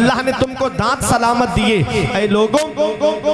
अल्लाह ने तुमको दांत सलामत दिए। ऐ लोगों,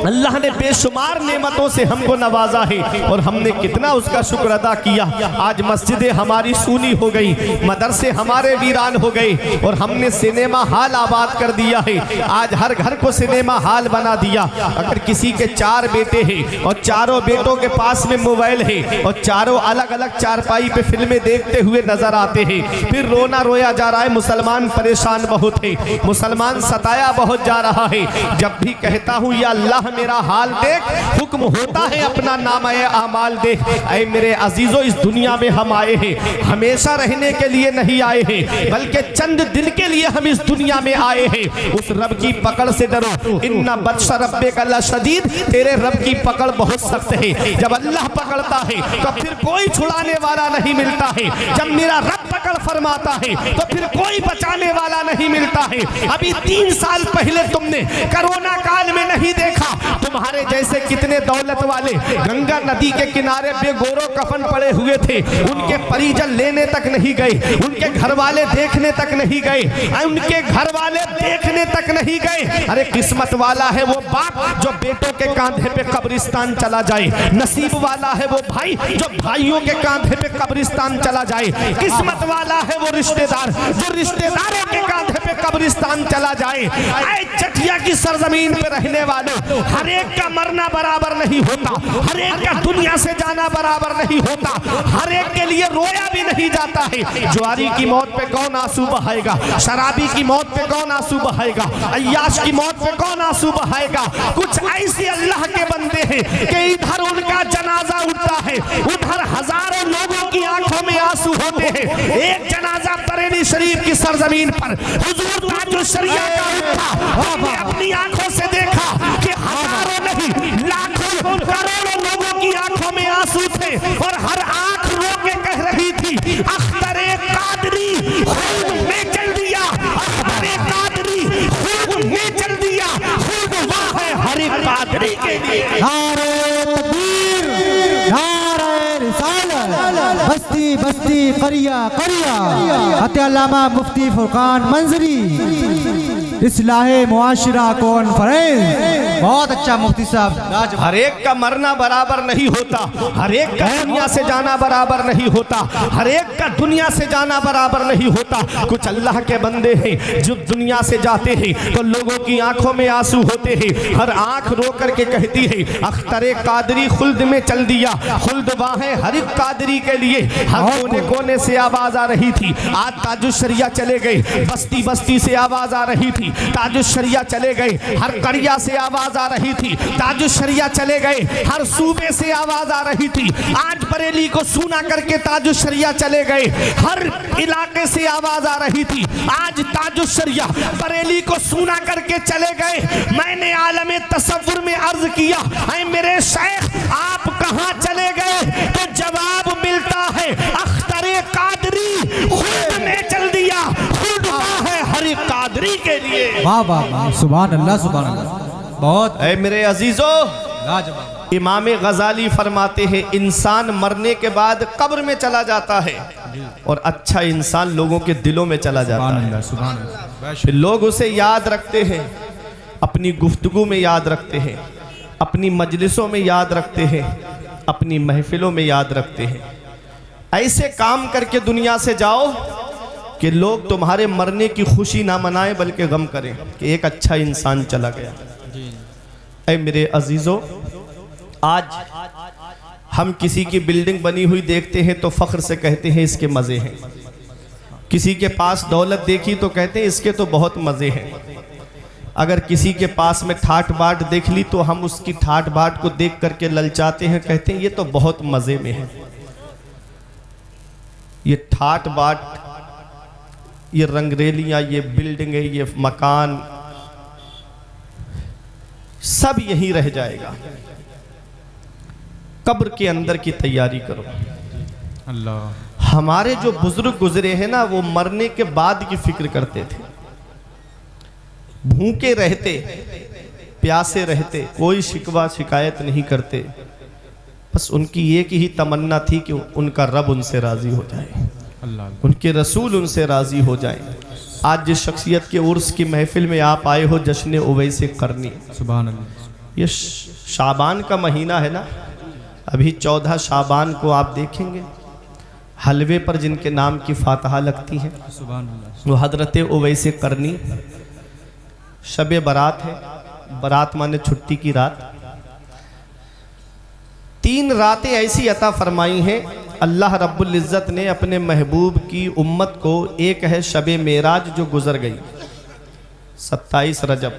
अल्लाह ने बेशुमार नेमतों से हमको नवाजा है और हमने कितना उसका शुक्र अदा किया। आज मस्जिदें हमारी सूनी हो गई, मदरसे हमारे वीरान हो गए और हमने सिनेमा हॉल आबाद कर दिया है। आज हर घर को सिनेमा हॉल बना दिया। अगर किसी के 4 बेटे हैं और चारों बेटों के पास में मोबाइल है और चारों अलग अलग चारपाई पे फिल्में देखते हुए नजर आते हैं, फिर रोना रोया जा रहा है। मुसलमान परेशान बहुत है, मुसलमान सताया बहुत जा रहा है। जब भी कहता हूँ या अल्लाह मेरा हाल देख, हुक्म होता है अपना नामा आमाल देख। ऐ मेरे अजीजों, इस दुनिया में हम आए हैं हमेशा रहने के लिए नहीं आए हैं, बल्कि चंद दिन के लिए हम इस दुनिया में आए हैं। उस रब की पकड़ से डरो, इन्ना बत्शा रब्बिका लशदीद, तेरे रब की पकड़ बहुत सख्त है। जब अल्लाह पकड़ता है तो फिर कोई छुड़ाने वाला नहीं मिलता है। जब मेरा रब पकड़ फरमाता है तो फिर कोई बचाने वाला नहीं मिलता है। अभी 3 साल पहले तुमने कोरोना काल में नहीं देखा, तुम्हारे जैसे कितने दौलत वाले गंगा नदी के किनारे बेगोरो कफन पड़े हुए थे, उनके परिजन लेने तक नहीं गए, उनके घर वाले देखने तक नहीं गए, उनके घर वाले देखने तक नहीं गए। अरे किस्मत वाला है वो बाप जो बेटों के कांधे पे कब्रिस्तान चला जाए, नसीब वाला है वो भाई जो भाइयों के कांधे पे कब्रिस्तान चला जाए, किस्मत वाला है वो रिश्तेदार जो रिश्तेदारों के कांधे पे कब्रिस्तान चला जाए। ऐ चटिया की सरजमीन पे रहने वालों, हर एक का मरना बराबर नहीं होता, हर एक का दुनिया से जाना बराबर नहीं होता, हर एक के लिए रोया भी नहीं जाता है। जुआरी की मौत पे कौन आंसू बहाएगा, शराबी की मौत पे कौन आंसू बहाएगा, अय्याश की मौत पे कौन आंसू बहाएगा। कुछ ऐसे अल्लाह के बंदे हैं कि इधर उनका जनाजा उठता है, उधर हजारों लोगों की आंखों में आंसू होते हैं। एक जनाजा बरेली शरीफ की सरजमीन पर हुजूर ताजुल शरिया का उठा, हमने अपनी आंखों से देखा कि हजारों नहीं लाखों करोड़ों लोगों की आंखों में आंसू थे और हर आंख रो के कह रही थी, अख्तरे कादरी खुद में चल दिया, अख्तरे कादरी खुद में चल दिया, खुद वाह है हर कादरी के लिए। नारे तकबीर, नारे रिसालत, बस्ती बस्ती करिया करिया, अल्लामा मुफ्ती फुरकान मंजरी, इस्लाहे मुआशरा कॉन्फ्रेंस। बहुत अच्छा मुफ्ती साहब। हर एक का मरना बराबर नहीं होता, हर एक का दुनिया से जाना बराबर नहीं होता, हर एक का दुनिया से जाना बराबर नहीं होता। कुछ अल्लाह के बंदे हैं जो दुनिया से जाते हैं तो लोगों की आंखों में आंसू होते हैं, हर आंख रो करके कहती है, अख्तरे कादरी खुल्द में चल दिया, खुल्द वाहे हर एक कादरी के लिए। हर कोने कोने से आवाज आ रही थी। आज ताजुल शरिया चले गए, बस्ती बस्ती से आवाज आ रही थी, ताजुल शरिया चले गए, हर करिया से आवाज आ रही थी, ताजुल शरिया चले गए, हर सूबे से आवाज आ रही थी। आज बरेली को सूना करके ताजुल शरिया चले गए, हर इलाके से आवाज आ रही थी। आज ताजुल शरिया बरेली को सूना करके चले गए। मैंने आलमे तसव्वुर में अर्ज किया, ऐ मेरे शेख आप कहां चले गए? तो जवाब मिलता है, अख्तरे कादरी खुद में चल दिया, खुद है हर कादरी के लिए। वाह वाह वाह, सुभान अल्लाह सुभान अल्लाह। बहुत ऐ मेरे अजीजों, लाजवाब। इमाम गजाली फरमाते हैं, इंसान मरने के बाद कब्र में चला जाता है और अच्छा इंसान लोगों के दिलों में चला जाता है। सुभान अल्लाह। फिर लोग उसे याद रखते हैं, अपनी गुफ्तगू में याद रखते हैं, अपनी मजलिसों में याद रखते हैं, अपनी महफिलों में याद रखते हैं। ऐसे काम करके दुनिया से जाओ कि लोग तुम्हारे मरने की खुशी ना मनाएं बल्कि गम करें कि एक अच्छा इंसान चला गया। ऐ मेरे अजीजों, आज हम किसी की बिल्डिंग बनी हुई देखते हैं तो फख्र से कहते हैं इसके मज़े हैं, किसी के पास दौलत देखी तो कहते हैं इसके तो बहुत मज़े हैं। अगर किसी के पास में ठाट बाट देख ली तो हम उसकी ठाट बाट को देख करके ललचाते हैं, कहते हैं ये तो बहुत मज़े में है। ये ठाट बाट, ये रंगरेलियाँ, ये बिल्डिंगें, ये मकान सब यहीं रह जाएगा। कब्र के अंदर की तैयारी करो। अल्लाह। हमारे जो बुजुर्ग गुजरे हैं ना, वो मरने के बाद की फिक्र करते थे। भूखे रहते, प्यासे रहते, कोई शिकवा शिकायत नहीं करते, बस उनकी एक ही तमन्ना थी कि उनका रब उनसे राजी हो जाए, अल्लाह, उनके रसूल उनसे राजी हो जाए। आज जिस शख्सियत के उर्स की महफिल में आप आए हो, जश्न उवैस करनी। सुभान अल्लाह। ये शाबान का महीना है ना, अभी 14 शाबान को आप देखेंगे हलवे पर जिनके नाम की फातहा लगती है सुभान अल्लाह। वो हजरत उवैस करनी। शब बारात है, बारात माने छुट्टी की रात। 3 रातें ऐसी अता फरमाई हैं अल्लाह रब्बुल इज़्ज़त ने अपने महबूब की उम्मत को। एक है शब मेराज जो गुजर गई 27 रजब,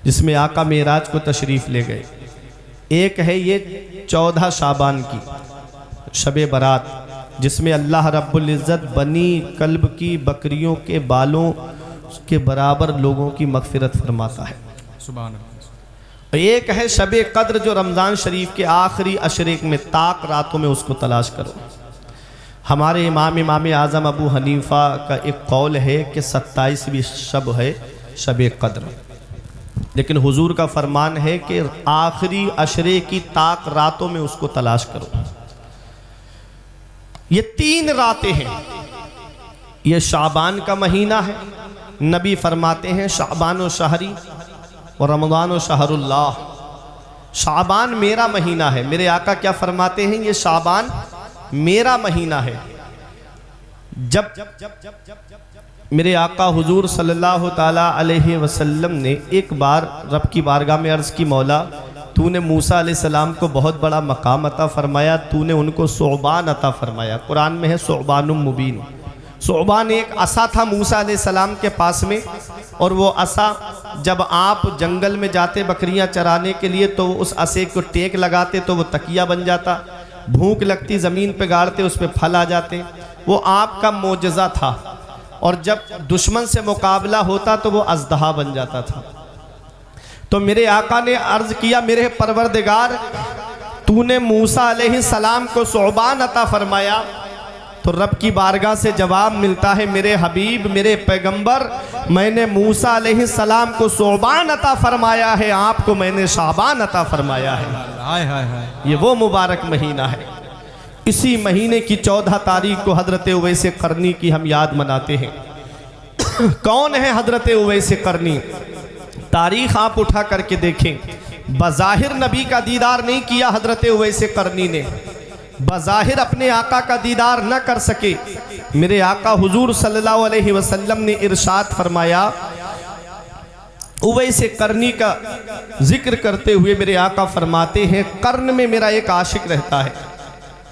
जिसमें आका मेराज को तशरीफ़ ले गए। एक है ये 14 शाबान की शब बारात, जिसमें अल्लाह रब्बुल इज़्ज़त बनी कल्ब की बकरियों के बालों के बराबर लोगों की मग़फ़िरत फरमाता है। सुभान अल्लाह। एक है शब कद्र जो रमज़ान शरीफ के आखिरी अशरेक में ताक रातों में उसको तलाश करो। हमारे इमाम आज़म अबू हनीफ़ा का एक कौल है कि 27वीं शब है शब कद्र, लेकिन हुजूर का फरमान है कि आखिरी अशरे की ताक रातों में उसको तलाश करो। ये 3 रातें हैं। ये शाबान का महीना है। नबी फरमाते हैं शाबान व शहरी और रमज़ान व शहरुल्लाह। शाबान मेरा महीना है। मेरे आका क्या फरमाते हैं, ये शाबान मेरा महीना है। जब मेरे आका हुजूर सल्लल्लाहु ताला अलैहि वसल्लम ने एक बार रब की बारगाह में अर्ज़ की, मौला तूने मूसा अलैहिस्सलाम को बहुत बड़ा मकाम अता फरमाया, तूने उनको सोबान अता फरमाया। कुरान में है सोबानुम मुबीन। सोबान एक असा था मूसा अलैहिस्सलाम के पास में, और वो असा जब आप जंगल में जाते बकरियां चराने के लिए तो उस असे को टेक लगाते तो वो तकिया बन जाता। भूख लगती ज़मीन पे गाड़ते, उस पर फल आ जाते। वो आपका मोजज़ा था। और जब दुश्मन से मुकाबला होता तो वो अज़दहा बन जाता था। तो मेरे आका ने अर्ज़ किया, मेरे परवरदिगार तूने मूसा अलैहिस्सलाम को सोबान अता फरमाया, तो रब की बारगाह से जवाब मिलता है, मेरे हबीब मेरे पैगंबर, मैंने मूसा अलैहिस्सलाम को सोबान अता फरमाया है, आपको मैंने शाबान अता फरमाया है। हाय हाय हाय। ये वो मुबारक महीना है। इसी महीने की 14 तारीख को हजरत उवैस करनी की हम याद मनाते हैं। कौन है हजरत उवैस करनी? तारीख आप उठा करके देखें। बज़ाहिर नबी का दीदार नहीं किया हजरत उवैस करनी ने, बज़ाहिर अपने आका का दीदार न कर सके। मेरे आका हुजूर सल्लल्लाहु अलैहि वसल्लम ने इरशाद फरमाया, उवैस करनी का जिक्र करते हुए मेरे आका फरमाते हैं, कर्न में मेरा एक आशिक रहता है,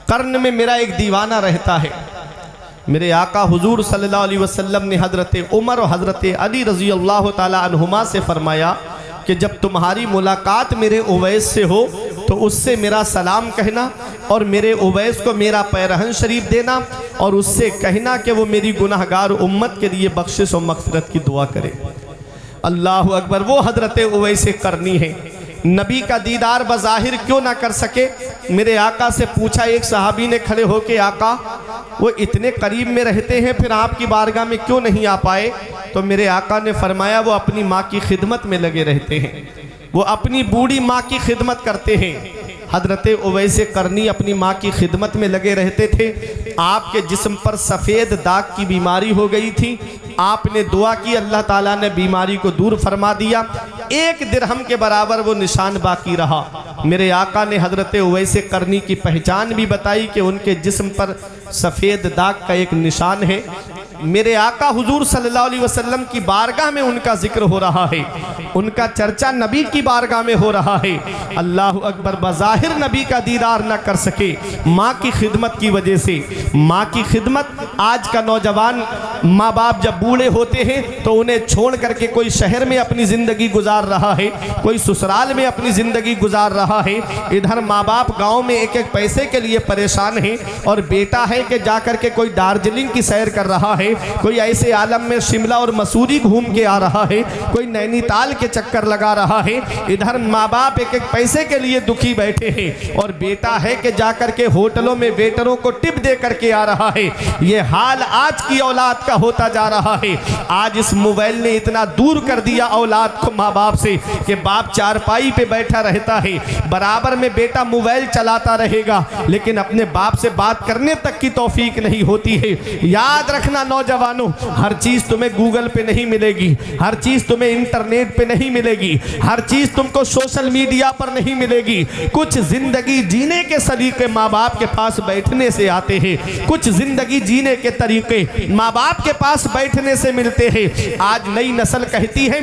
कर्न में मेरा एक दीवाना रहता है। मेरे आका हुजूर सल्लल्लाहु अलैहि वसल्लम ने हज़रत उमर और हज़रत अली रज़ी अल्लाह ताला अन्हुमा से फरमाया कि जब तुम्हारी मुलाकात मेरे उवैस से हो तो उससे मेरा सलाम कहना, और मेरे उवैस को मेरा पैरहन शरीफ देना, और उससे कहना कि वो मेरी गुनाहगार उम्मत के लिए बख्शिश और मग़फ़िरत की दुआ करे। अल्लाह अकबर। वो हज़रत उवैस करनी है। नबी का दीदार बज़ाहिर क्यों ना कर सके? मेरे आका से पूछा एक सहाबी ने खड़े होके, आका वो इतने करीब में रहते हैं फिर आपकी बारगाह में क्यों नहीं आ पाए? तो मेरे आका ने फरमाया, वो अपनी माँ की खिदमत में लगे रहते हैं, वो अपनी बूढ़ी माँ की खिदमत करते हैं। हजरत उवैस करनी अपनी माँ की खिदमत में लगे रहते थे। आपके जिस्म पर सफ़ेद दाग की बीमारी हो गई थी। आपने दुआ की, अल्लाह ताला ने बीमारी को दूर फरमा दिया। 1 दिरहम के बराबर वो निशान बाकी रहा। मेरे आका ने हजरत उवैस करनी की पहचान भी बताई कि उनके जिस्म पर सफ़ेद दाग का एक निशान है। मेरे आका हुजूर सल्लल्लाहु अलैहि वसल्लम की बारगाह में उनका जिक्र हो रहा है, उनका चर्चा नबी की बारगाह में हो रहा है। अल्लाह अकबर। बज़ाहिर नबी का दीदार न कर सके माँ की खिदमत की वजह से। माँ की खिदमत, आज का नौजवान माँ बाप जब बूढ़े होते हैं तो उन्हें छोड़ करके कोई शहर में अपनी ज़िंदगी गुजार रहा है, कोई ससुराल में अपनी ज़िंदगी गुजार रहा है। इधर माँ बाप गाँव में एक एक पैसे के लिए परेशान हैं, और बेटा है कि जा कर के कोई दार्जिलिंग की सैर कर रहा है, कोई ऐसे आलम में शिमला और मसूरी घूम के आ रहा है, कोई नैनीताल के चक्कर लगा रहा है। इधर माँ बाप एक एक पैसे के लिए दुखी बैठे हैं, और बेटा है कि जाकर के होटलों में वेटरों को टिप दे करके आ रहा है। ये हाल आज की औलाद का होता जा रहा है। आज इस मोबाइल ने इतना दूर कर दिया औलाद को माँ बाप से कि बाप चारपाई पे बैठा रहता है, बराबर में बेटा मोबाइल चलाता रहेगा, लेकिन अपने बाप से बात करने तक की तौफीक नहीं होती है। याद रखना नौजवानों, हर चीज तुम्हें गूगल पे नहीं मिलेगी, हर चीज तुम्हें इंटरनेट पे नहीं मिलेगी, हर चीज तुमको सोशल मीडिया पर नहीं मिलेगी। कुछ जिंदगी जीने के सलीके माँ बाप के पास बैठने से आते हैं, कुछ जिंदगी जीने के तरीके माँ बाप के पास बैठने से मिलते हैं। आज नई नस्ल कहती है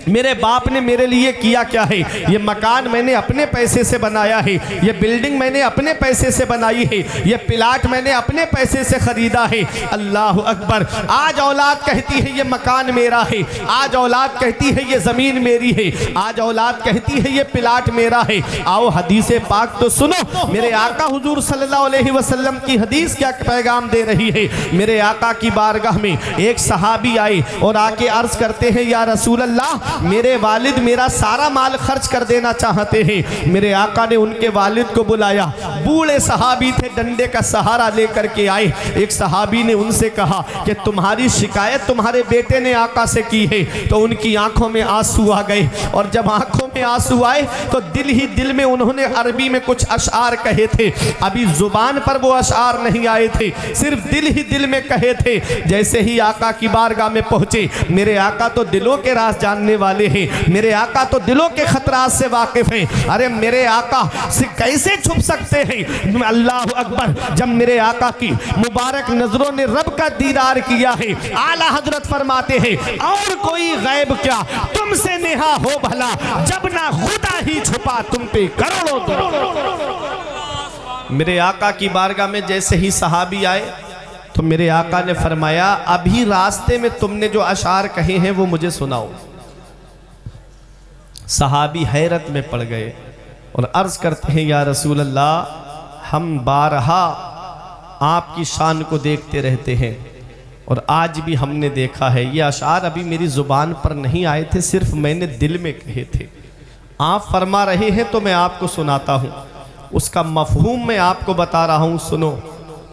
मेरे बाप ने मेरे लिए किया क्या है, ये मकान मैंने अपने पैसे से बनाया है, ये बिल्डिंग मैंने अपने पैसे से बनाई है, ये प्लाट मैंने अपने पैसे से खरीदा है। अल्लाह अकबर। आज औलाद कहती है ये मकान मेरा है, आज औलाद कहती है ये जमीन मेरी है, आज औलाद कहती है ये प्लाट मेरा है। आओ हदीस पाक तो सुनो, मेरे आका हुजूर सल्लल्लाहु अलैहि वसल्लम की हदीस क्या पैगाम दे रही है। मेरे आका की बारगाह में एक सहाबी आए और आके अर्ज करते हैं या रसूल अल्लाह, मेरे वालिद मेरा सारा माल खर्च कर देना चाहते हैं। मेरे आका ने उनके वालिद को बुलाया, बूढ़े सहाबी थे, डंडे का सहारा लेकर के आए। एक सहाबी ने उनसे कहा कि तुम्हारी शिकायत तुम्हारे बेटे ने आका से की है। तो उनकी आंखों में आंसू आ गए, और जब आंखों में आंसू आए तो दिल ही दिल में उन्होंने अरबी में कुछ अशआर कहे थे। अभी जुबान पर वो अशआर नहीं आए थे, सिर्फ दिल ही दिल में कहे थे। जैसे ही आका की बारगाह में पहुंचे, मेरे आका तो दिलों के राज जानने वाले हैं, मेरे आका तो दिलों के खतरात से वाकिफ हैं। अरे मेरे आका से कैसे छुप सकते हैं। अल्लाह अकबर। जब मेरे आका की मुबारक नजरों ने रब का दीदार किया है, आला हजरत फरमाते हैं और कोई गैब क्या तुमसे नेहा हो भला, जब ना खुदा ही छुपा तुम पे करोड़ों दो। मेरे आका की बारगाह में जैसे ही सहाबी आए तो मेरे आका ने फरमाया अभी रास्ते में तुमने जो अशार कहे हैं वो मुझे सुनाओ। सहाबी हैरत में पड़ गए और अर्ज करते हैं या रसूल अल्लाह, हम बारहा आपकी शान को देखते रहते हैं और आज भी हमने देखा है। ये अशार अभी मेरी ज़ुबान पर नहीं आए थे, सिर्फ मैंने दिल में कहे थे। आप फरमा रहे हैं तो मैं आपको सुनाता हूँ, उसका मफहूम मैं आपको बता रहा हूँ, सुनो।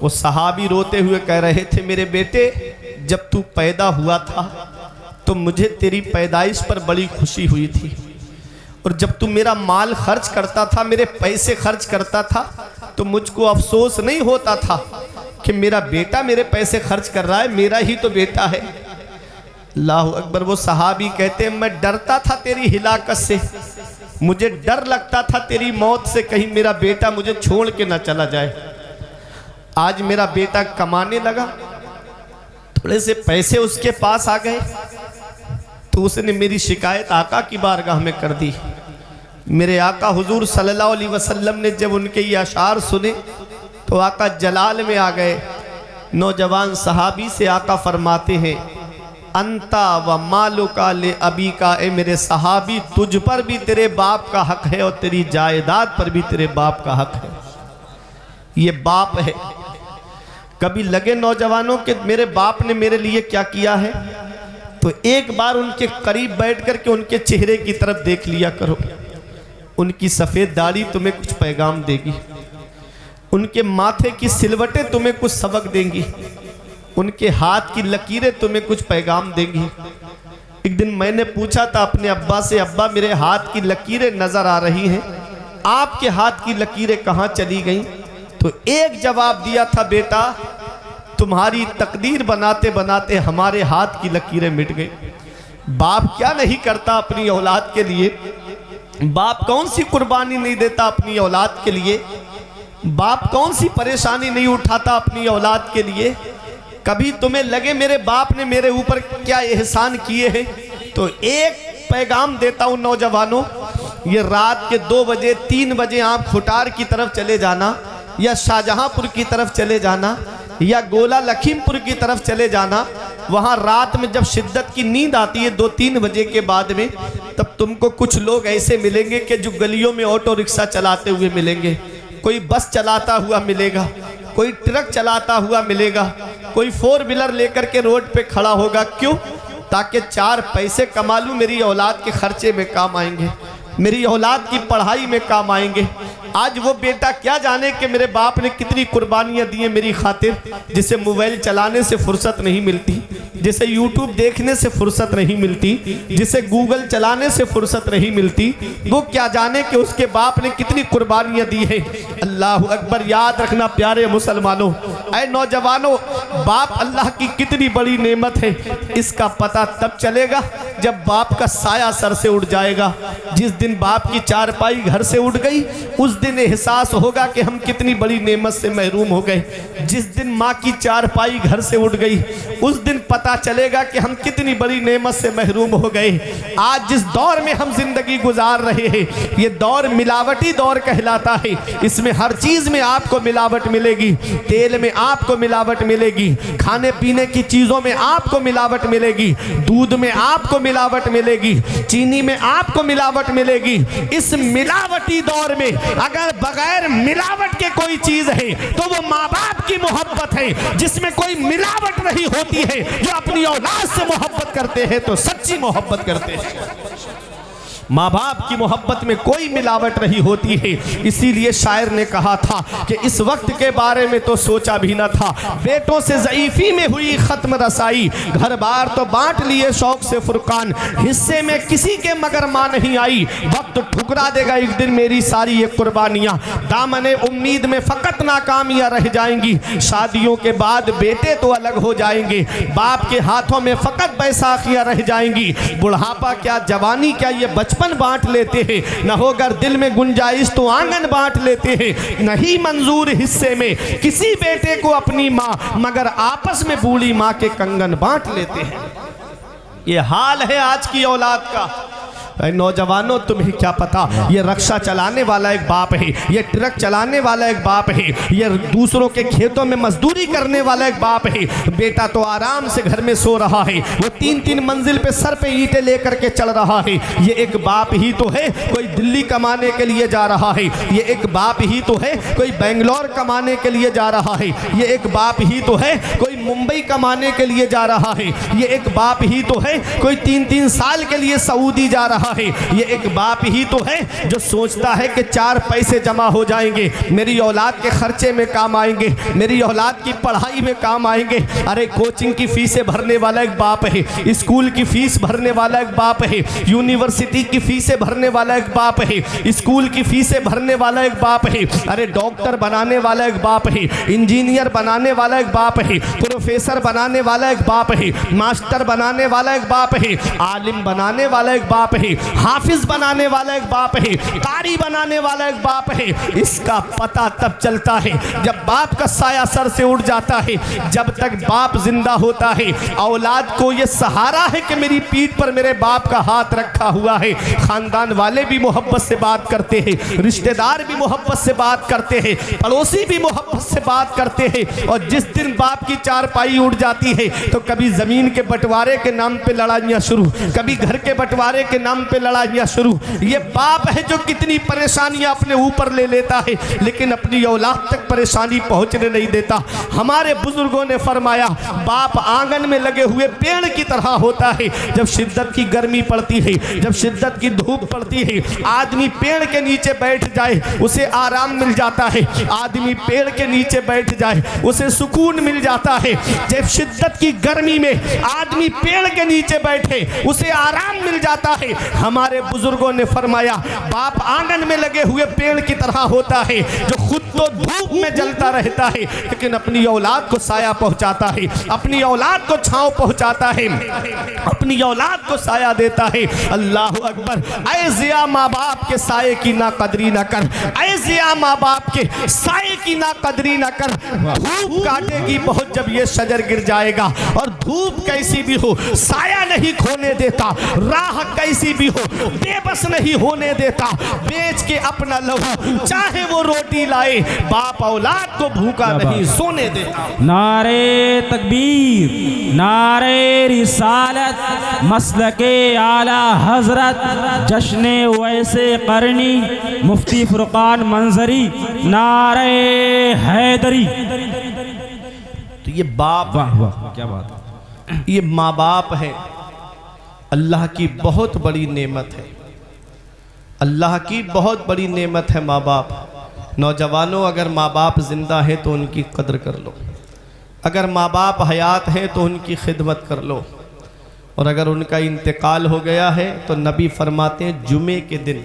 वो सहाबी रोते हुए कह रहे थे मेरे बेटे, जब तू पैदा हुआ था तो मुझे तेरी पैदाइश पर बड़ी खुशी हुई थी, और जब तू मेरा माल खर्च करता था, मेरे पैसे खर्च करता था, तो मुझको अफसोस नहीं होता था कि मेरा बेटा मेरे पैसे खर्च कर रहा है, मेरा ही तो बेटा है। अल्लाह अकबर। वो सहाबी कहते हैं मैं डरता था तेरी हिलाकत से, मुझे डर लगता था तेरी मौत से, कहीं मेरा बेटा मुझे छोड़ के ना चला जाए। आज मेरा बेटा कमाने लगा, थोड़े से पैसे उसके पास आ गए, तो उसने मेरी शिकायत आका की बारगाह में कर दी। मेरे आका हुजूर सल्लल्लाहु अलैहि वसल्लम ने जब उनके ये अशार सुने तो आका जलाल में आ गए। नौजवान सहाबी से आका फरमाते हैं अंता व मालुका ले अबी का, ए मेरे सहाबी तुझ पर भी तेरे बाप का हक है और तेरी जायदाद पर भी तेरे बाप का हक है। ये बाप है। कभी लगे नौजवानों के मेरे बाप ने मेरे लिए क्या किया है, तो एक बार उनके करीब बैठ करके उनके चेहरे की तरफ देख लिया करो। उनकी सफ़ेद दाढ़ी तुम्हें कुछ पैगाम देगी, उनके माथे की सिलवटें तुम्हें कुछ सबक देंगी, उनके हाथ की लकीरें तुम्हें कुछ पैगाम देंगी। एक दिन मैंने पूछा था अपने अब्बा से, अब्बा मेरे हाथ की लकीरें नज़र आ रही हैं, आपके हाथ की लकीरें कहाँ चली गईं? तो एक जवाब दिया था, बेटा तुम्हारी तकदीर बनाते बनाते हमारे हाथ की लकीरें मिट गई। बाप क्या नहीं करता अपनी औलाद के लिए, बाप कौन सी कुर्बानी नहीं देता अपनी औलाद के लिए, बाप कौन सी परेशानी नहीं उठाता अपनी औलाद के लिए। कभी तुम्हें लगे मेरे बाप ने मेरे ऊपर क्या एहसान किए हैं, तो एक पैगाम देता हूँ नौजवानों, ये रात के 2 बजे 3 बजे आप खुटार की तरफ चले जाना, या शाहजहांपुर की तरफ चले जाना, या गोला लखीमपुर की तरफ चले जाना। वहाँ रात में जब शिद्दत की नींद आती है 2-3 बजे के बाद में, तब तुमको कुछ लोग ऐसे मिलेंगे कि जो गलियों में ऑटो रिक्शा चलाते हुए मिलेंगे, कोई बस चलाता हुआ मिलेगा, कोई ट्रक चलाता हुआ मिलेगा, कोई 4 व्हीलर लेकर के रोड पे खड़ा होगा। क्यों? ताकि 4 पैसे कमा लूँ, मेरी औलाद के खर्चे में काम आएंगे। मेरी औलाद की पढ़ाई में काम आएंगे। आज वो बेटा क्या जाने कि मेरे बाप ने कितनी कुर्बानियां दी हैं मेरी खातिर, जिसे मोबाइल चलाने से फुर्सत नहीं मिलती, जिसे यूट्यूब देखने से फुर्सत नहीं मिलती, जिसे गूगल चलाने से फुर्सत नहीं मिलती, वो क्या जाने कि उसके बाप ने कितनी कुर्बानियां दी हैं। अल्लाह अकबर। याद रखना प्यारे मुसलमानों, ऐ नौजवानों, बाप अल्लाह की कितनी बड़ी नेमत है, इसका पता तब चलेगा जब बाप का साया सर से उड़ जाएगा। जिस दिन बाप की चारपाई घर से उड़ गई, उस दिन एहसास होगा कि हम कितनी बड़ी नेमत से महरूम हो गए। जिस दिन माँ की चारपाई घर से उड़ गई, उस दिन पता चलेगा कि हम कितनी बड़ी नेमत से महरूम हो गए। आज जिस दौर में हम जिंदगी गुजार रहे हैं, ये दौर मिलावटी दौर कहलाता है। इसमें हर चीज में आपको मिलावट मिलेगी। तेल में आपको मिलावट मिलेगी, खाने पीने की चीजों में आपको मिलावट मिलेगी, दूध में आपको मिलावट मिलेगी, चीनी में आपको मिलावट मिलेगी। इस मिलावटी दौर में अगर बगैर मिलावट के कोई चीज है तो वो माँ बाप की मोहब्बत है, जिसमें कोई मिलावट नहीं होती है। जो अपनी औलाद से मोहब्बत करते हैं तो सच्ची मोहब्बत करते हैं। माँ बाप की मोहब्बत में कोई मिलावट नहीं होती है। इसीलिए शायर ने कहा था कि इस वक्त के बारे में तो सोचा भी न था, बेटों से ज़ईफ़ी में हुई ख़त्म रसाई, घर बार तो बांट लिए शौक से फुरकान, हिस्से में किसी के मगर माँ नहीं आई, वक्त ठुकरा देगा एक दिन मेरी सारी ये कुर्बानियाँ, दामने उम्मीद में फ़कत नाकामियाँ रह जाएंगी, शादियों के बाद बेटे तो अलग हो जाएंगे, बाप के हाथों में फ़कत बैसाखियाँ रह जाएंगी, बुढ़ापा क्या जवानी क्या ये बचपन बांट लेते हैं, न होकर दिल में गुंजाइश तो आंगन बांट लेते हैं, नहीं मंजूर हिस्से में किसी बेटे को अपनी माँ, मगर आपस में बूढ़ी माँ के कंगन बांट लेते हैं। ये हाल है आज की औलाद का। नौजवानों, तुम्हें क्या पता, ये रक्षा चलाने वाला एक बाप है, ये ट्रक चलाने वाला एक बाप है, ये दूसरों के खेतों में मजदूरी करने वाला एक बाप है। बेटा तो आराम से घर में सो रहा है, वो 3-3 मंजिल पे सर पे ईंटें लेकर के चल रहा है। ये एक बाप ही तो है, कोई दिल्ली कमाने के लिए जा रहा है। ये एक बाप ही तो है, कोई बेंगलोर कमाने के लिए जा रहा है। ये एक बाप ही तो है, कोई मुंबई कमाने के लिए जा रहा है। ये एक बाप ही तो है, कोई 3-3 साल के लिए सऊदी जा रहा है। ये एक बाप ही तो है जो सोचता है कि 4 पैसे जमा हो जाएंगे, मेरी औलाद के खर्चे में काम आएंगे, मेरी औलाद की पढ़ाई में काम आएंगे। अरे कोचिंग की फीसें भरने वाला एक बाप है, स्कूल की फीस भरने वाला एक बाप है, यूनिवर्सिटी की फीसें भरने वाला एक बाप है, स्कूल की फीसें भरने वाला एक बाप है। अरे डॉक्टर बनाने वाला एक बाप है, इंजीनियर बनाने वाला एक बाप है, प्रोफेसर बनाने वाला एक बाप है, मास्टर बनाने वाला एक बाप है, आलिम बनाने वाला एक बाप है, हाफिज बनाने वाला एक बाप है, कारी बनाने वाला एक बाप है। इसका पता तब चलता है जब बाप का साया सर से उड़ जाता है। जब तक बाप जिंदा होता है, औलाद को यह सहारा है कि मेरी पीठ पर मेरे बाप का हाथ रखा हुआ है। खानदान वाले भी मोहब्बत से बात करते हैं, रिश्तेदार भी मोहब्बत से बात करते हैं, पड़ोसी भी मोहब्बत से बात करते हैं। और जिस दिन बाप की चारपाई उड़ जाती है तो कभी जमीन के बंटवारे के नाम पे लड़ाइयाँ शुरू, कभी घर के बंटवारे के नाम पे लड़ाइयाँ शुरू। ये बाप है जो कितनी परेशानियां अपने ऊपर ले लेता है, लेकिन अपनी औलाद तक परेशानी पहुंचने नहीं देता। हमारे बुजुर्गों ने फरमाया, बाप आंगन में लगे हुए पेड़ की तरह होता है। जब शिद्दत की गर्मी पड़ती है, जब शिद्दत की धूप पड़ती है, आदमी पेड़ के नीचे बैठ जाए उसे आराम मिल जाता है। आदमी पेड़ के नीचे बैठ जाए उसे सुकून मिल जाता है। जब शिद्दत की गर्मी में आदमी पेड़ के नीचे बैठे उसे आराम मिल जाता है। हमारे बुजुर्गों ने फरमाया, बाप आंगन में लगे हुए पेड़ की तरह होता है जो खुद तो धूप में जलता रहता है लेकिन अपनी औलाद को साया पहुंचाता है, अपनी औलाद को छांव पहुंचाता है, अपनी औलाद को साया देता है। अल्लाह अकबर। ऐ जिया माँ बाप के साये की ना कदरी ना कर, ऐ जिया माँ बाप के साये की ना कदरी ना कर। धूप काटेगी बहुत जब ये शजर गिर जाएगा, और धूप कैसी भी हो साया नहीं खोने देता, राह कैसी भी हो बेबस नहीं होने देता। बेच के अपना लहू चाहे वो रोटी लाए, बाप औलाद को भूखा नहीं सोने देता। नारे तकबीर, नारे रिसालत, मसलके आला हजरत, जश्ने वैसे करनी, मुफ्ती फुरकान मंजरी, नारे हैदरी। तो ये बाप, वाह वाह क्या बात है, ये माँ बाप है, अल्लाह की बहुत बड़ी नेमत है। अल्लाह की बहुत बड़ी नेमत है माँ बाप। नौजवानों, अगर माँ बाप ज़िंदा है तो उनकी कद्र कर लो, अगर माँ बाप हयात हैं तो उनकी खिदमत कर लो, और अगर उनका इंतकाल हो गया है तो नबी फरमाते हैं जुमे के दिन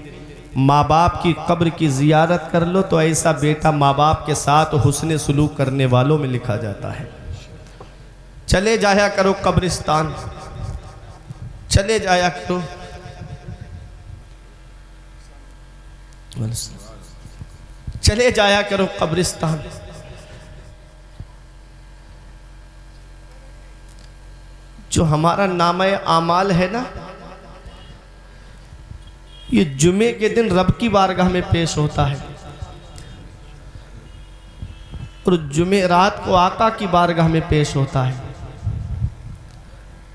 माँ बाप की कब्र की ज़ियारत कर लो, तो ऐसा बेटा माँ बाप के साथ हुस्न सलूक करने वालों में लिखा जाता है। चले जाया करो कब्रिस्तान, चले जाया करो, चले जाया करो कब्रिस्तान। जो हमारा नामे आमाल है ना, ये जुमे के दिन रब की बारगाह में पेश होता है, और जुमे रात को आका की बारगाह में पेश होता है।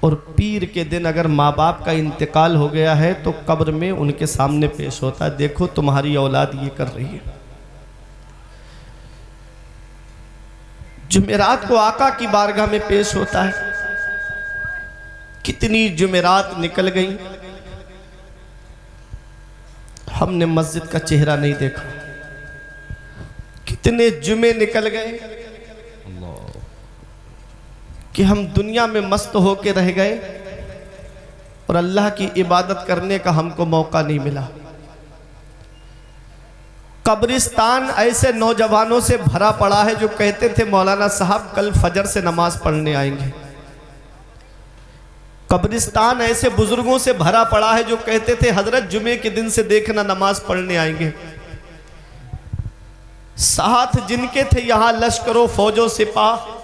और पीर के दिन अगर माँ बाप का इंतकाल हो गया है तो कब्र में उनके सामने पेश होता है। देखो तुम्हारी औलाद ये कर रही है। जुमेरात को आका की बारगाह में पेश होता है। कितनी जुमेरात निकल गई, हमने मस्जिद का चेहरा नहीं देखा। कितने जुमे निकल गए कि हम दुनिया में मस्त होके रह गए और अल्लाह की इबादत करने का हमको मौका नहीं मिला। कब्रिस्तान ऐसे नौजवानों से भरा पड़ा है जो कहते थे मौलाना साहब कल फजर से नमाज पढ़ने आएंगे। कब्रिस्तान ऐसे बुजुर्गों से भरा पड़ा है जो कहते थे हजरत जुमे के दिन से देखना नमाज पढ़ने आएंगे। साथ जिनके थे यहाँ लश्करों फौजों सिपाह,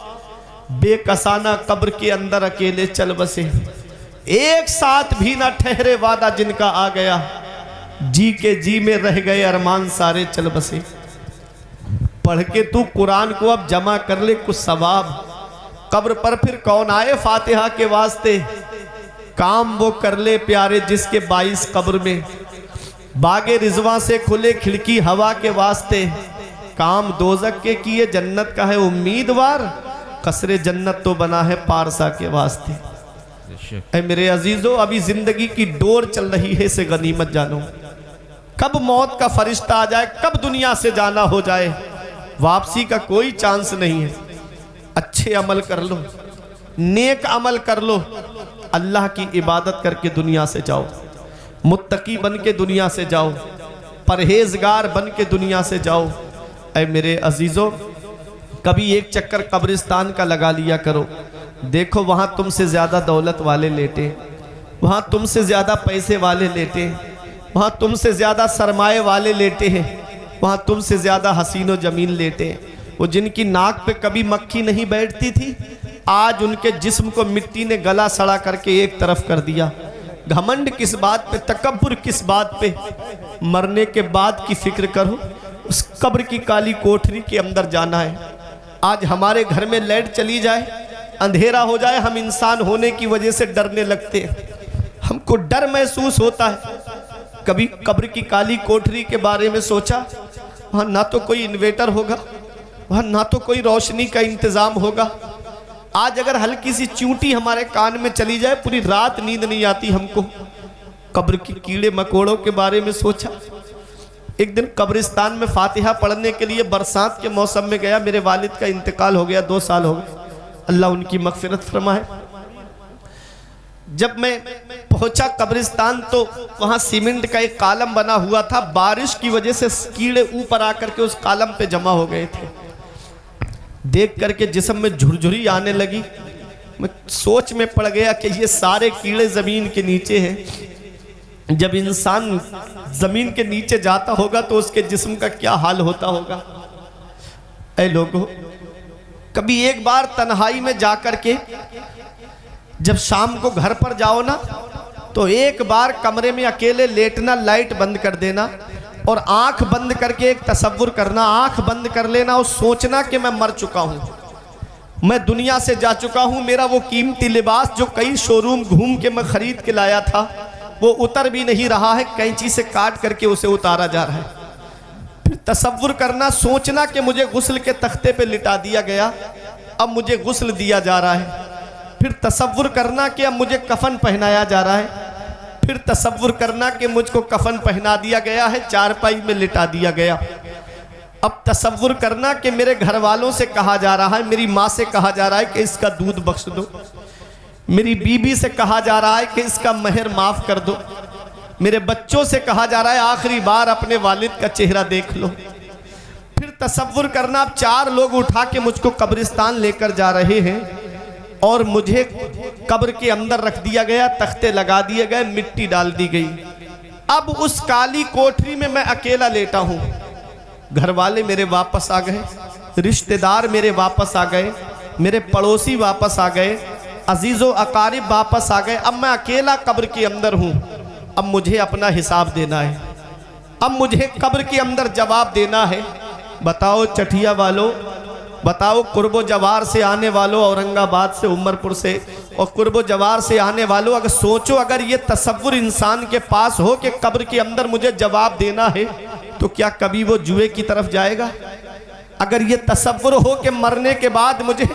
बेकसाना कब्र के अंदर अकेले चल बसे। एक साथ भी ना ठहरे वादा जिनका आ गया, जी के जी में रह गए अरमान सारे चल बसे। पढ़ के तू कुरान को अब जमा कर ले कुछ सवाब, कब्र पर फिर कौन आए फातिहा के वास्ते। काम वो कर ले प्यारे जिसके 22 कब्र में, बागे रिजवा से खुले खिड़की हवा के वास्ते। काम दोजक के किए जन्नत का है उम्मीदवार, कसरे जन्नत तो बना है पारसा के वास्ते। ऐ मेरे अजीजों, अभी जिंदगी की डोर चल रही है, इसे गनीमत जानो। कब मौत का फरिश्ता आ जाए, कब दुनिया से जाना हो जाए, वापसी का कोई चांस नहीं है। अच्छे अमल कर लो, नेक अमल कर लो, अल्लाह की इबादत करके दुनिया से जाओ, मुत्तकी बन के दुनिया से जाओ, परहेजगार बन के दुनिया से जाओ। ऐ मेरे अजीजों, कभी एक चक्कर कब्रिस्तान का लगा लिया करो। देखो वहाँ तुमसे ज़्यादा दौलत वाले लेटे, वहाँ तुमसे ज़्यादा पैसे वाले लेटे, वहाँ तुमसे ज़्यादा सरमाए वाले लेटे हैं, वहाँ तुमसे ज़्यादा हसीनो जमीन लेटे। वो जिनकी नाक पे कभी मक्खी नहीं बैठती थी, आज उनके जिस्म को मिट्टी ने गला सड़ा करके एक तरफ कर दिया। घमंड किस बात पे, तकब्बुर किस बात पे। मरने के बाद की फिक्र करो, उस कब्र की काली कोठरी के अंदर जाना है। आज हमारे घर में लाइट चली जाए, अंधेरा हो जाए, हम इंसान होने की वजह से डरने लगते हैं, हमको डर महसूस होता है। कभी कब्र की काली कोठरी के बारे में सोचा? वहाँ ना तो कोई इन्वेटर होगा, वहाँ ना तो कोई रोशनी का इंतज़ाम होगा। आज अगर हल्की सी चूंटी हमारे कान में चली जाए, पूरी रात नींद नहीं आती हमको। कब्र की कीड़े मकोड़ों के बारे में सोचा? एक दिन कब्रिस्तान में फातिहा पढ़ने के लिए बरसात के मौसम में गया। मेरे वालिद का इंतकाल हो गया, 2 साल हो गए, अल्लाह उनकी मगफिरत फरमाए। जब मैं पहुंचा कब्रिस्तान तो वहां सीमेंट का एक कालम बना हुआ था। बारिश की वजह से कीड़े ऊपर आकर के उस कालम पे जमा हो गए थे। देख करके जिस्म में झुरझुरी आने लगी। मैं सोच में पड़ गया कि ये सारे कीड़े जमीन के नीचे हैं। जब इंसान जमीन के नीचे जाता होगा तो उसके जिस्म का क्या हाल होता होगा। ऐ लोगों, कभी एक बार तन्हाई में जाकर के जब शाम को घर पर जाओ ना, तो एक बार कमरे में अकेले लेटना, लाइट बंद कर देना और आंख बंद करके एक तसव्वुर करना, आंख बंद कर लेना और सोचना कि मैं मर चुका हूं, मैं दुनिया से जा चुका हूं। मेरा वो कीमती लिबास जो कई शोरूम घूम के मैं खरीद के लाया था, वो उतर भी नहीं रहा है, कैंची से काट करके उसे उतारा जा रहा है। फिर तसव्वुर करना, सोचना कि मुझे गुस्ल के तख्ते पे लिटा दिया गया, अब मुझे गुस्ल दिया जा रहा है। फिर तसव्वुर करना कि अब मुझे कफन पहनाया जा रहा है। फिर तसव्वुर करना कि मुझको कफन पहना दिया गया है, चारपाई में लिटा दिया गया। अब तसव्वुर करना कि मेरे घर वालों से कहा जा रहा है, मेरी माँ से कहा जा रहा है कि इसका दूध बख्श दो, मेरी बीबी से कहा जा रहा है कि इसका महर माफ़ कर दो, मेरे बच्चों से कहा जा रहा है आखिरी बार अपने वालिद का चेहरा देख लो। फिर तसव्वुर करना, अब 4 लोग उठा के मुझको कब्रिस्तान लेकर जा रहे हैं और मुझे कब्र के अंदर रख दिया गया, तख्ते लगा दिए गए, मिट्टी डाल दी गई। अब उस काली कोठरी में मैं अकेला लेटा हूँ। घर वाले मेरे वापस आ गए, रिश्तेदार मेरे वापस आ गए, मेरे पड़ोसी वापस आ गए, अजीज़ो अकारिब वापस आ गए। अब मैं अकेला कब्र के अंदर हूँ। अब मुझे अपना हिसाब देना है, अब मुझे कब्र के अंदर जवाब देना है। बताओ चठिया वालों, बताओ कुर्बो जवार से आने वालों, औरंगाबाद से, उमरपुर से और कुर्बो जवार से आने वालों, अगर सोचो अगर ये तसव्वुर इंसान के पास हो कि कब्र के अंदर मुझे जवाब देना है, तो क्या कभी वो जुए की तरफ जाएगा? अगर ये तसव्वुर हो कि मरने के बाद मुझे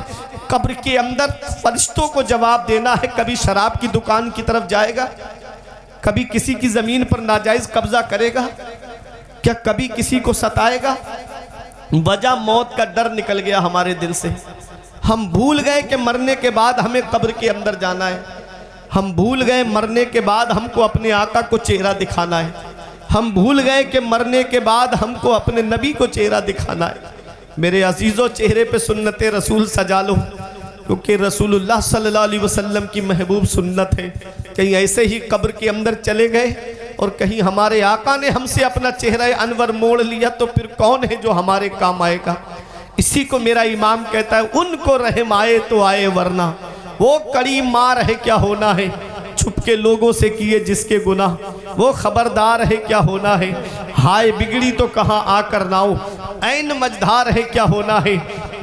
कब्र के अंदर फरिश्तों को जवाब देना है, कभी शराब की दुकान की तरफ जाएगा? कभी किसी की ज़मीन पर नाजायज़ कब्जा करेगा? क्या कभी किसी को सताएगा? वजह मौत का डर निकल गया हमारे दिल से। हम भूल गए कि मरने के बाद हमें कब्र के अंदर जाना है। हम भूल गए मरने के बाद हमको अपने आका को चेहरा दिखाना है। हम भूल गए कि मरने के बाद हमको अपने नबी को चेहरा दिखाना है। मेरे अजीज़ों, चेहरे पे सुन्नत रसूल सजा लो, क्योंकि रसूलुल्लाह सल्लल्लाहु अलैहि वसल्लम की महबूब सुन्नत है। कहीं ऐसे ही कब्र के अंदर चले गए और कहीं हमारे आका ने हमसे अपना चेहरा अनवर मोड़ लिया, तो फिर कौन है जो हमारे काम आएगा? इसी को मेरा इमाम कहता है, उनको रहम आए तो आए, वरना वो कड़ी मार है क्या होना है। छुप के लोगों से किए जिसके गुनाह, वो खबरदार है क्या होना है। हाय बिगड़ी तो कहाँ आकर नाओ, ऐन मझधार है क्या होना है।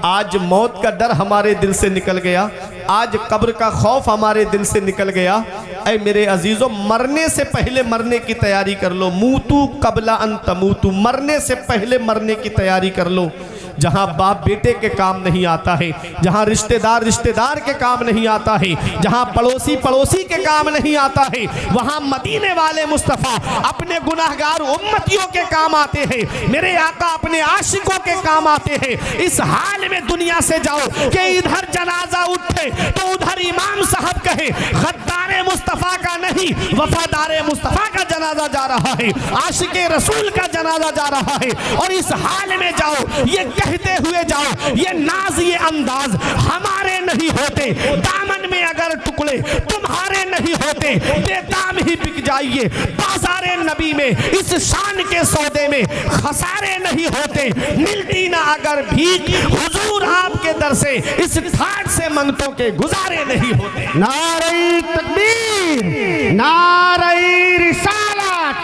आज मौत का डर हमारे दिल से निकल गया, आज कब्र का खौफ हमारे दिल से निकल गया। ऐ मेरे अजीज़ों, मरने से पहले मरने की तैयारी कर लो। मूतू कबला अन तमूतू, मरने से पहले मरने की तैयारी कर लो। जहाँ बाप बेटे के काम नहीं आता है, जहाँ रिश्तेदार रिश्तेदार के काम नहीं आता है, जहाँ पड़ोसी पड़ोसी के काम नहीं आता है, वहाँ मदीने वाले मुस्तफ़ा अपने गुनाहगार उम्मतियों के काम आते हैं। मेरे आका अपने आशिकों के काम आते हैं। इस हाल में दुनिया से जाओ कि इधर जनाजा उठे तो उधर इमाम साहब कहे गद्दारे मुस्तफ़ा का नहीं, वफादारे मुस्तफ़ा का जनाजा जा रहा है, आशिके रसूल का जनाजा जा रहा है। और इस हाल में जाओ, ये कहते हुए जाओ, ये नाज ये अंदाज हमारे नहीं होते, दामन में अगर टुकड़े तुम्हारे नहीं होते, बेदाम ही बिक जाइए बाजारे नबी में। इस शान के सौदे में खसारे नहीं होते, मिलती ना अगर भीख हुजूर आपके दर से, इस ठाट से मंगतों के गुजारे नहीं होते। नारे तकबीर, नारे रिसालत,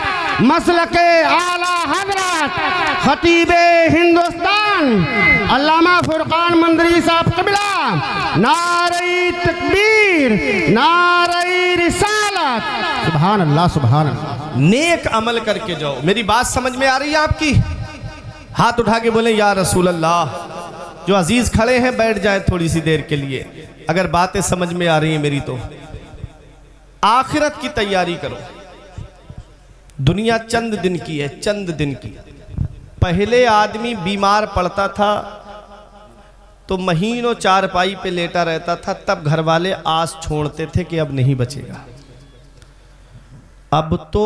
मसलके आला हजरत खतीबे हिंदुस्तान अल्लामा फुरकान मंदरी साहब क़िबला। नारे तकबीर, नारे रिसालत, सुभान अल्लाह सुभान अल्लाह। नेक अमल करके जाओ। मेरी बात समझ में आ रही है आपकी? हाथ उठा के बोले या रसूल अल्लाह। जो अजीज खड़े हैं बैठ जाए थोड़ी सी देर के लिए, अगर बातें समझ में आ रही हैं मेरी तो। आखिरत की तैयारी करो। दुनिया चंद दिन की है, चंद दिन की। पहले आदमी बीमार पड़ता था तो महीनों चारपाई पे लेटा रहता था, तब घर वाले आस छोड़ते थे कि अब नहीं बचेगा। अब तो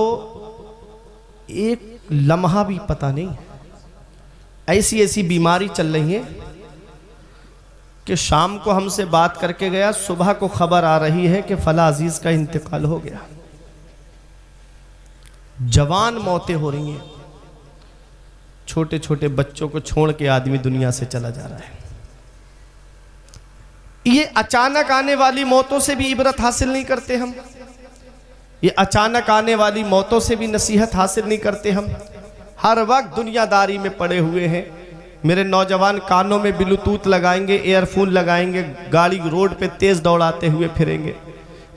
एक लम्हा भी पता नहीं, ऐसी ऐसी बीमारी चल रही है कि शाम को हमसे बात करके गया, सुबह को खबर आ रही है कि फला अजीज का इंतकाल हो गया। जवान मौतें हो रही हैं, छोटे छोटे बच्चों को छोड़ के आदमी दुनिया से चला जा रहा है। ये अचानक आने वाली मौतों से भी इबरत हासिल नहीं करते हम, ये अचानक आने वाली मौतों से भी नसीहत हासिल नहीं करते हम। हर वक्त दुनियादारी में पड़े हुए हैं। मेरे नौजवान कानों में ब्लूटूथ लगाएंगे, एयरफोन लगाएंगे, गाड़ी रोड पे तेज दौड़ाते हुए फिरेंगे।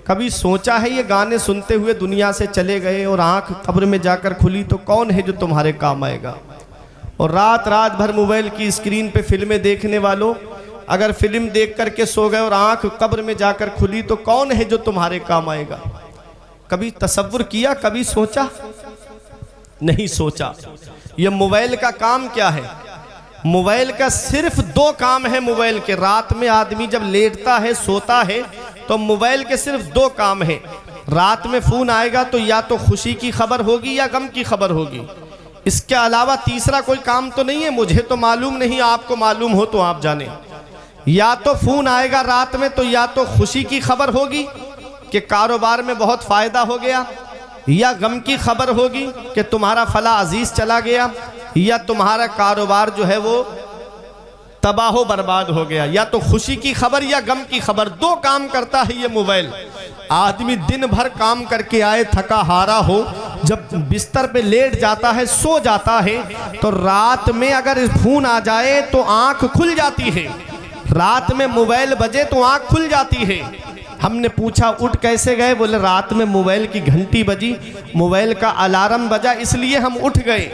कभी सोचा है ये गाने सुनते हुए दुनिया से चले गए और आंख कब्र में जाकर खुली तो कौन है जो तुम्हारे काम आएगा? और रात रात भर मोबाइल की स्क्रीन पे फिल्में देखने वालों, अगर फिल्म देख करके सो गए और आंख कब्र में जाकर खुली तो कौन है जो तुम्हारे काम आएगा? कभी तसव्वुर किया, कभी सोचा नहीं सोचा। ये मोबाइल का काम क्या है? मोबाइल का सिर्फ 2 काम है मोबाइल के। रात में आदमी जब लेटता है, सोता है, तो मोबाइल के सिर्फ 2 काम है। रात में फ़ोन आएगा तो या तो खुशी की खबर होगी या गम की खबर होगी। इसके अलावा तीसरा कोई काम तो नहीं है, मुझे तो मालूम नहीं, आपको मालूम हो तो आप जाने। या तो फ़ोन आएगा रात में तो या तो खुशी की खबर होगी कि कारोबार में बहुत फ़ायदा हो गया, या गम की खबर होगी कि तुम्हारा फला अजीज़ चला गया, या तुम्हारा कारोबार जो है वो तबाह बर्बाद हो गया। या तो खुशी की खबर या गम की खबर, 2 काम करता है ये मोबाइल। आदमी दिन भर काम करके आए, थका हारा हो, जब बिस्तर पे लेट जाता है, सो जाता है, तो रात में अगर फोन आ जाए तो आंख खुल जाती है। रात में मोबाइल बजे तो आंख खुल जाती है। हमने पूछा उठ कैसे गए? बोले रात में मोबाइल की घंटी बजी, मोबाइल का अलार्म बजा, इसलिए हम उठ गए।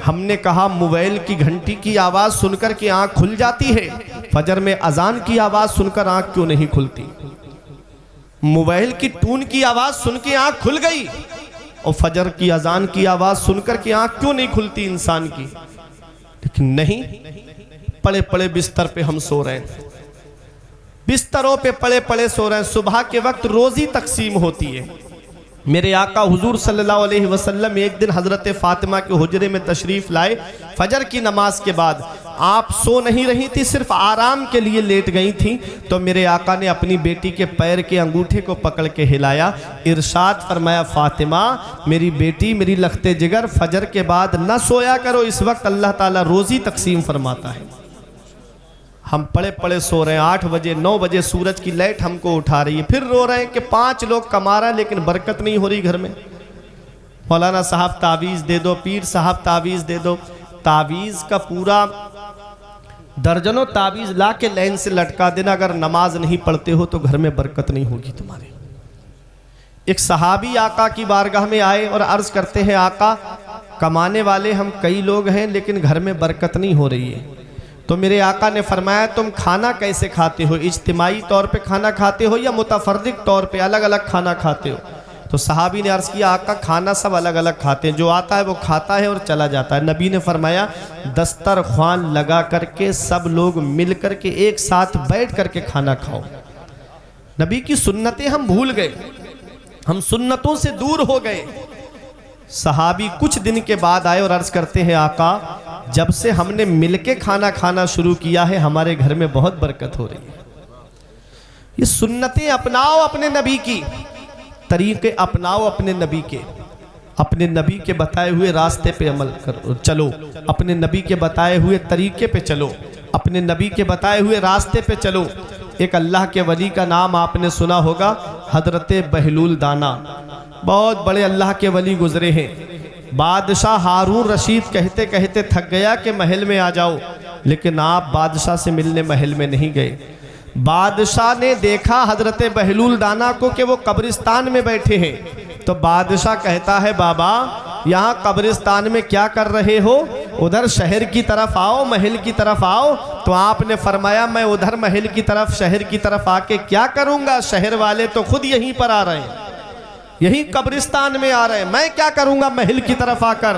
हमने कहा मोबाइल की घंटी की आवाज़ सुनकर के आंख खुल जाती है, फजर में अजान की आवाज़ सुनकर आंख क्यों नहीं खुलती? मोबाइल की टून की आवाज़ सुन के आंख खुल गई, और फजर की अजान की आवाज़ सुनकर के आंख क्यों नहीं खुलती इंसान की? लेकिन नहीं, पड़े पड़े बिस्तर पे हम सो रहे हैं, बिस्तरों पे पड़े पड़े सो रहे हैं। सुबह के वक्त रोज़ी तकसीम होती है। मेरे आका हुजूर सल्लल्लाहु अलैहि वसल्लम एक दिन हज़रत फ़ातिमा के हुजरे में तशरीफ़ लाए। फजर की नमाज के बाद आप सो नहीं रही थी, सिर्फ आराम के लिए लेट गई थी। तो मेरे आका ने अपनी बेटी के पैर के अंगूठे को पकड़ के हिलाया, इरशाद फरमाया, फ़ातिमा मेरी बेटी, मेरी लखते जिगर, फजर के बाद न सोया करो, इस वक्त अल्लाह ताला रोज़ी तकसीम फरमाता है। हम पड़े पड़े सो रहे हैं, 8 बजे 9 बजे सूरज की लाइट हमको उठा रही है, फिर रो रहे हैं कि 5 लोग कमा रहे हैं लेकिन बरकत नहीं हो रही घर में। मौलाना साहब तावीज़ दे दो, पीर साहब तावीज़ दे दो। तावीज़ का पूरा दर्जनों तावीज़ ला के लाइन से लटका देना, अगर नमाज नहीं पढ़ते हो तो घर में बरकत नहीं होगी तुम्हारे। एक सहाबी आका की बारगाह में आए और अर्ज़ करते हैं, आका कमाने वाले हम कई लोग हैं लेकिन घर में बरकत नहीं हो रही है। तो मेरे आका ने फरमाया, तुम खाना कैसे खाते हो? इज्तिमाई तौर पे खाना खाते हो या मुतफर्रिक तौर पे अलग अलग खाना खाते हो? तो सहाबी ने अर्ज़ किया, आका खाना सब अलग अलग खाते हैं, जो आता है वो खाता है और चला जाता है। नबी ने फरमाया, दस्तरख्वान लगा करके सब लोग मिल करके एक साथ बैठ करके खाना खाओ। नबी की सुन्नतें हम भूल गए, हम सुन्नतों से दूर हो गए। सहाबी कुछ दिन के बाद आए और अर्ज़ करते हैं, आका जब से हमने मिलके खाना खाना शुरू किया है हमारे घर में बहुत बरकत हो रही है। ये सुन्नतें अपनाओ, अपने नबी की तरीके अपनाओ, अपने नबी के बताए हुए रास्ते पे अमल करो, चलो, अपने नबी के बताए हुए तरीके पे चलो, अपने नबी के बताए हुए रास्ते पे चलो। एक अल्लाह के वली का नाम आपने सुना होगा, हजरत बहलूल दाना, बहुत बड़े अल्लाह के वली गुजरे हैं। बादशाह हारून रशीद कहते कहते थक गया कि महल में आ जाओ, लेकिन आप बादशाह से मिलने महल में नहीं गए। बादशाह ने देखा हजरत बहलूल दाना को कि वो कब्रिस्तान में बैठे हैं, तो बादशाह कहता है, बाबा यहाँ कब्रिस्तान में क्या कर रहे हो? उधर शहर की तरफ आओ, महल की तरफ आओ। तो आपने फरमाया, मैं उधर महल की तरफ, शहर की तरफ आके क्या करूँगा? शहर वाले तो खुद यहीं पर आ रहे हैं, यही कब्रिस्तान में आ रहे हैं, मैं क्या करूंगा महल की तरफ आकर?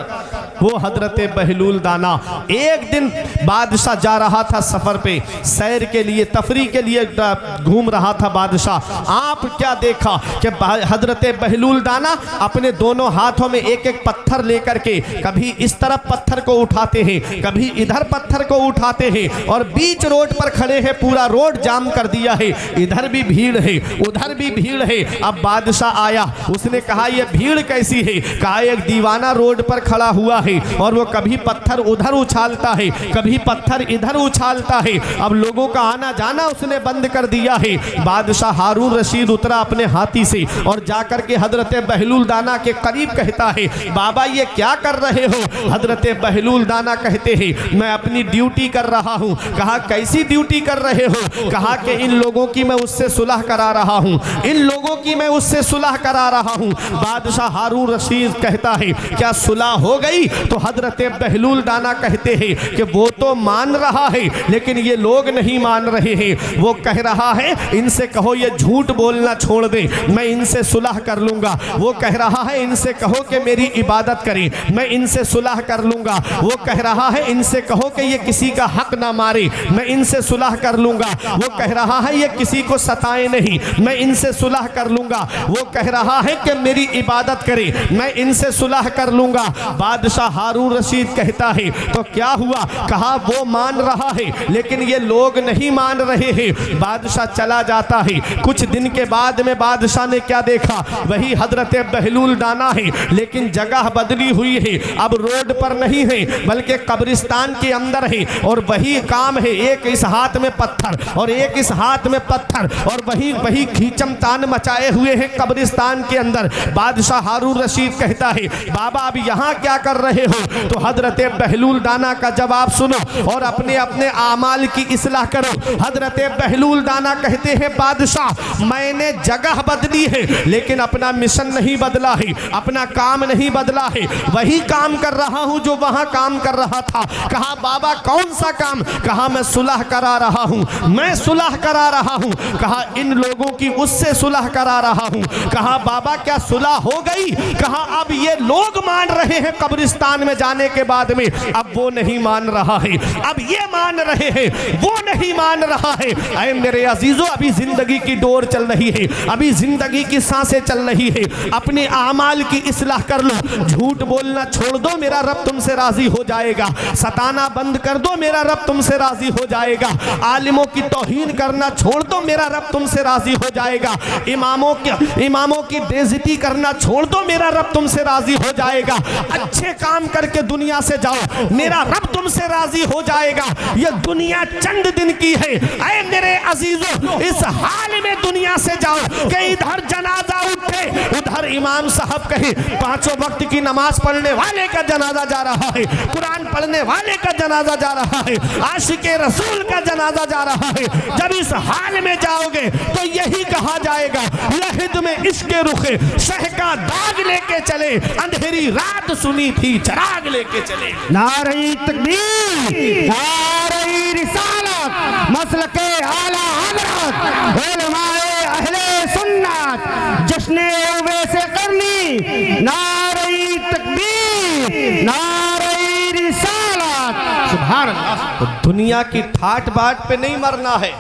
वो हजरत बहलूल दाना, एक दिन बादशाह जा रहा था सफर पे, सैर के लिए, तफरी के लिए घूम रहा था बादशाह। आप क्या देखा कि हजरत बहलूल दाना अपने दोनों हाथों में एक एक पत्थर लेकर के कभी इस तरफ पत्थर को उठाते हैं, कभी इधर पत्थर को उठाते हैं, और बीच रोड पर खड़े हैं, पूरा रोड जाम कर दिया है, इधर भी भीड़ है उधर भी भीड़ है। अब बादशाह आया, उसने कहा ये भीड़ कैसी है? कहा एक दीवाना रोड पर खड़ा हुआ है और वो कभी पत्थर उधर उछालता है, कभी पत्थर इधर उछालता है। अब लोगों का आना जाना उसने बंद कर दिया है। बादशाह हारून रशीद उतरा अपने हाथी से और जाकर के हजरत बहलूल दाना के करीब कहता है, बाबा ये क्या कर रहे हो? हजरत बहलूल दाना कहते हैं, मैं अपनी ड्यूटी कर रहा हूँ। कहा कैसी ड्यूटी कर रहे हो? कहा कि इन लोगों की मैं उससे सुलह करा रहा हूँ, इन लोगों की मैं उससे सुलह करा रहा हूँ। बादशाह हारून रशीद कहता है, क्या सुलह हो गई? तो हजरत बहलूल दाना कहते हैं कि वो तो मान रहा है लेकिन ये लोग नहीं मान रहे हैं। वो कह रहा है इनसे कहो ये झूठ बोलना छोड़ दे, मैं इनसे सुलह कर लूंगा। वो कह रहा है इनसे कहो कि मेरी इबादत करें, मैं इनसे सुलह कर लूंगा। वो कह रहा है इनसे कहो कि ये किसी का हक ना मारे, मैं इनसे सुलह कर लूंगा। वो कह रहा है ये किसी को सताए नहीं, मैं इनसे सुलह कर लूंगा। वो कह रहा है कि मेरी इबादत करे, मैं इनसे सुलह कर लूंगा। बादशाह हारून रशीद कहता है तो क्या हुआ? कहा वो मान रहा है लेकिन ये लोग नहीं मान रहे हैं। बादशाह चला जाता है। कुछ दिन के बाद में बादशाह ने क्या देखा? वही हजरत बहलूल दाना है लेकिन जगह बदली हुई है। अब रोड पर नहीं है बल्कि कब्रिस्तान के अंदर है और वही काम है, एक इस हाथ में पत्थर और एक इस हाथ में पत्थर और वही खींचम तान मचाए हुए हैं कब्रिस्तान के अंदर। बादशाह हारून रशीद कहता है बाबा अब यहाँ क्या कर रहे हो? तो हजरत बहलूल दाना का जवाब सुनो और अपने अपने आमाल की इस्लाह करो। हजरत बहलूल दाना कहते हैं बादशाह मैंने जगह बदली है लेकिन अपना मिशन नहीं बदला है, अपना काम नहीं बदला है, वही काम कर रहा हूं जो वहां काम कर रहा था। कहा बाबा कौन सा काम? कहा मैं सुलह करा रहा हूं, मैं सुलह करा रहा हूं। कहा इन लोगों की उससे सुलह करा रहा हूं। कहा बाबा क्या सुलह हो गई? कहा अब ये लोग मान रहे हैं कब्रिस्तान में जाने के बाद में, अब वो नहीं मान रहा है, अब ये मान रहे हैं, वो नहीं मान रहा है। ऐ मेरे अजीजों अभी जिंदगी की डोर चल रही है, अभी जिंदगी की सांसें चल रही है। अपने आमाल की इस्लाह कर लो, झूठ बोलना छोड़ दो, मेरा रब तुमसे राजी हो जाएगा। सताना बंद कर दो, मेरा रब तुमसे राजी हो जाएगा। आलिमों की तौहीन करना छोड़ दो, मेरा रब तुमसे राजी हो जाएगा। इमामों की बेइज्जती करना छोड़ दो, मेरा रब तुमसे राजी हो जाएगा। अच्छे काम करके दुनिया से जाओ, मेरा रब तुमसे राजी हो जाएगा। ये दुनिया चंद दिन की है। ऐ मेरे अजीजों इस हाल में दुनिया से जाओ कि इधर जनाजा उठे, उधर इमाम साहब कहे पांचों वक्त की नमाज पढ़ने वाले का जनाजा जा रहा है, कुरान पढ़ने वाले का जनाजा जा रहा है, आशिके रसूल का जनाजा जा रहा है। जब इस हाल में जाओगे तो यही कहा जाएगा लहिद में इश्के रुखे शह का दाग लेके चले, अंधेरी रात सुनी थी चराग लेके चले। नारे तकबीर, नारे रिसालत, मसलके आला हज़रत, उलमाए अहले सुन्नत, जश्ने उवैसे करनी। नारे तकबीर, नारे रिसालत। सुभान अल्लाह। तो दुनिया की ठाट बाट पे नहीं मरना है,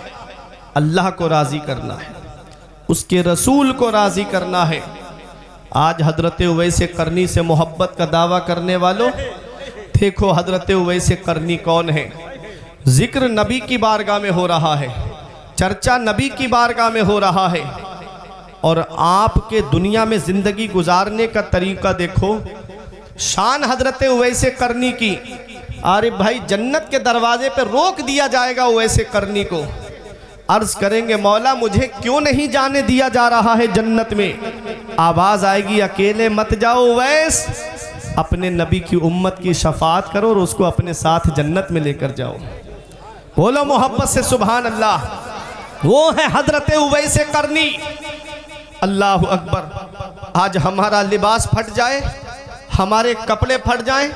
अल्लाह को राजी करना है, उसके रसूल को राजी करना है। आज हजरत उवैसे करनी से मोहब्बत का दावा करने वालों, देखो हजरत उवैसे करनी कौन है। जिक्र नबी की बारगाह में हो रहा है, चर्चा नबी की बारगाह में हो रहा है और आपके दुनिया में ज़िंदगी गुजारने का तरीका देखो। शान हजरत उवैसे करनी की, अरे भाई जन्नत के दरवाजे पे रोक दिया जाएगा उवैसे करनी को। अर्ज करेंगे मौला मुझे क्यों नहीं जाने दिया जा रहा है जन्नत में? आवाज आएगी अकेले मत जाओ उवैस, अपने नबी की उम्मत की शफात करो और उसको अपने साथ जन्नत में लेकर जाओ। बोलो मोहब्बत से सुभान अल्लाह। वो है हजरत उवैसे करनी। अल्लाह अकबर। आज हमारा लिबास फट जाए, हमारे कपड़े फट जाएं,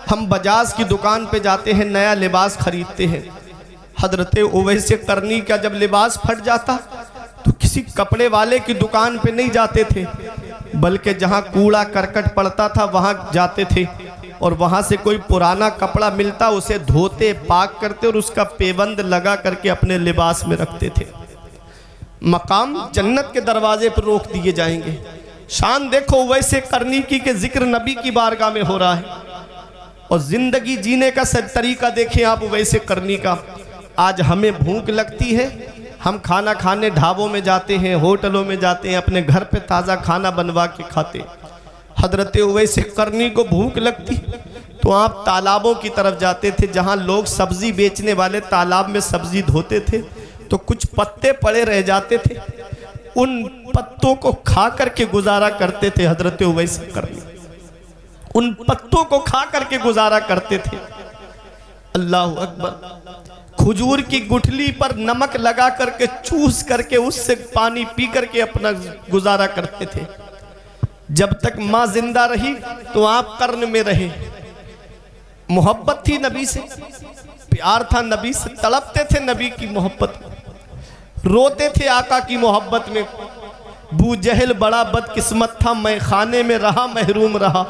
हम बजाज की दुकान पे जाते हैं, नया लिबास खरीदते हैं। हजरत उवैसे करनी का जब लिबास फट जाता तो किसी कपड़े वाले की दुकान पे नहीं जाते थे, बल्कि जहाँ कूड़ा करकट पड़ता था वहाँ जाते थे और वहाँ से कोई पुराना कपड़ा मिलता उसे धोते, पाक करते और उसका पेबंद लगा करके अपने लिबास में रखते थे। मकाम जन्नत के दरवाजे पर रोक दिए जाएंगे। शान देखो उवैसे करनी की के जिक्र नबी की बारगाह में हो रहा है और जिंदगी जीने का तरीका देखें आप उवैसे करनी का। आज हमें भूख लगती है, हम खाना खाने ढाबों में जाते हैं, होटलों में जाते हैं, अपने घर पे ताज़ा खाना बनवा के खाते। हजरत उवैसे करनी को भूख लगती तो आप तालाबों की तरफ जाते थे, जहाँ लोग सब्जी बेचने वाले तालाब में सब्जी धोते थे तो कुछ पत्ते पड़े रह जाते थे, उन पत्तों को खा करके गुजारा करते थे। हजरत उवैसे करनी उन पत्तों को खा करके गुजारा करते थे। अल्लाह अकबर। खजूर की गुठली पर नमक लगा करके चूस करके उससे पानी पी करके अपना गुजारा करते थे। जब तक माँ जिंदा रही तो आप कर्न में रहे, मोहब्बत थी नबी से, प्यार था नबी से, तड़पते थे नबी की मोहब्बत, रोते थे आका की मोहब्बत में। बू जहल बड़ा बदकिस्मत था, मैं खाने में रहा महरूम रहा,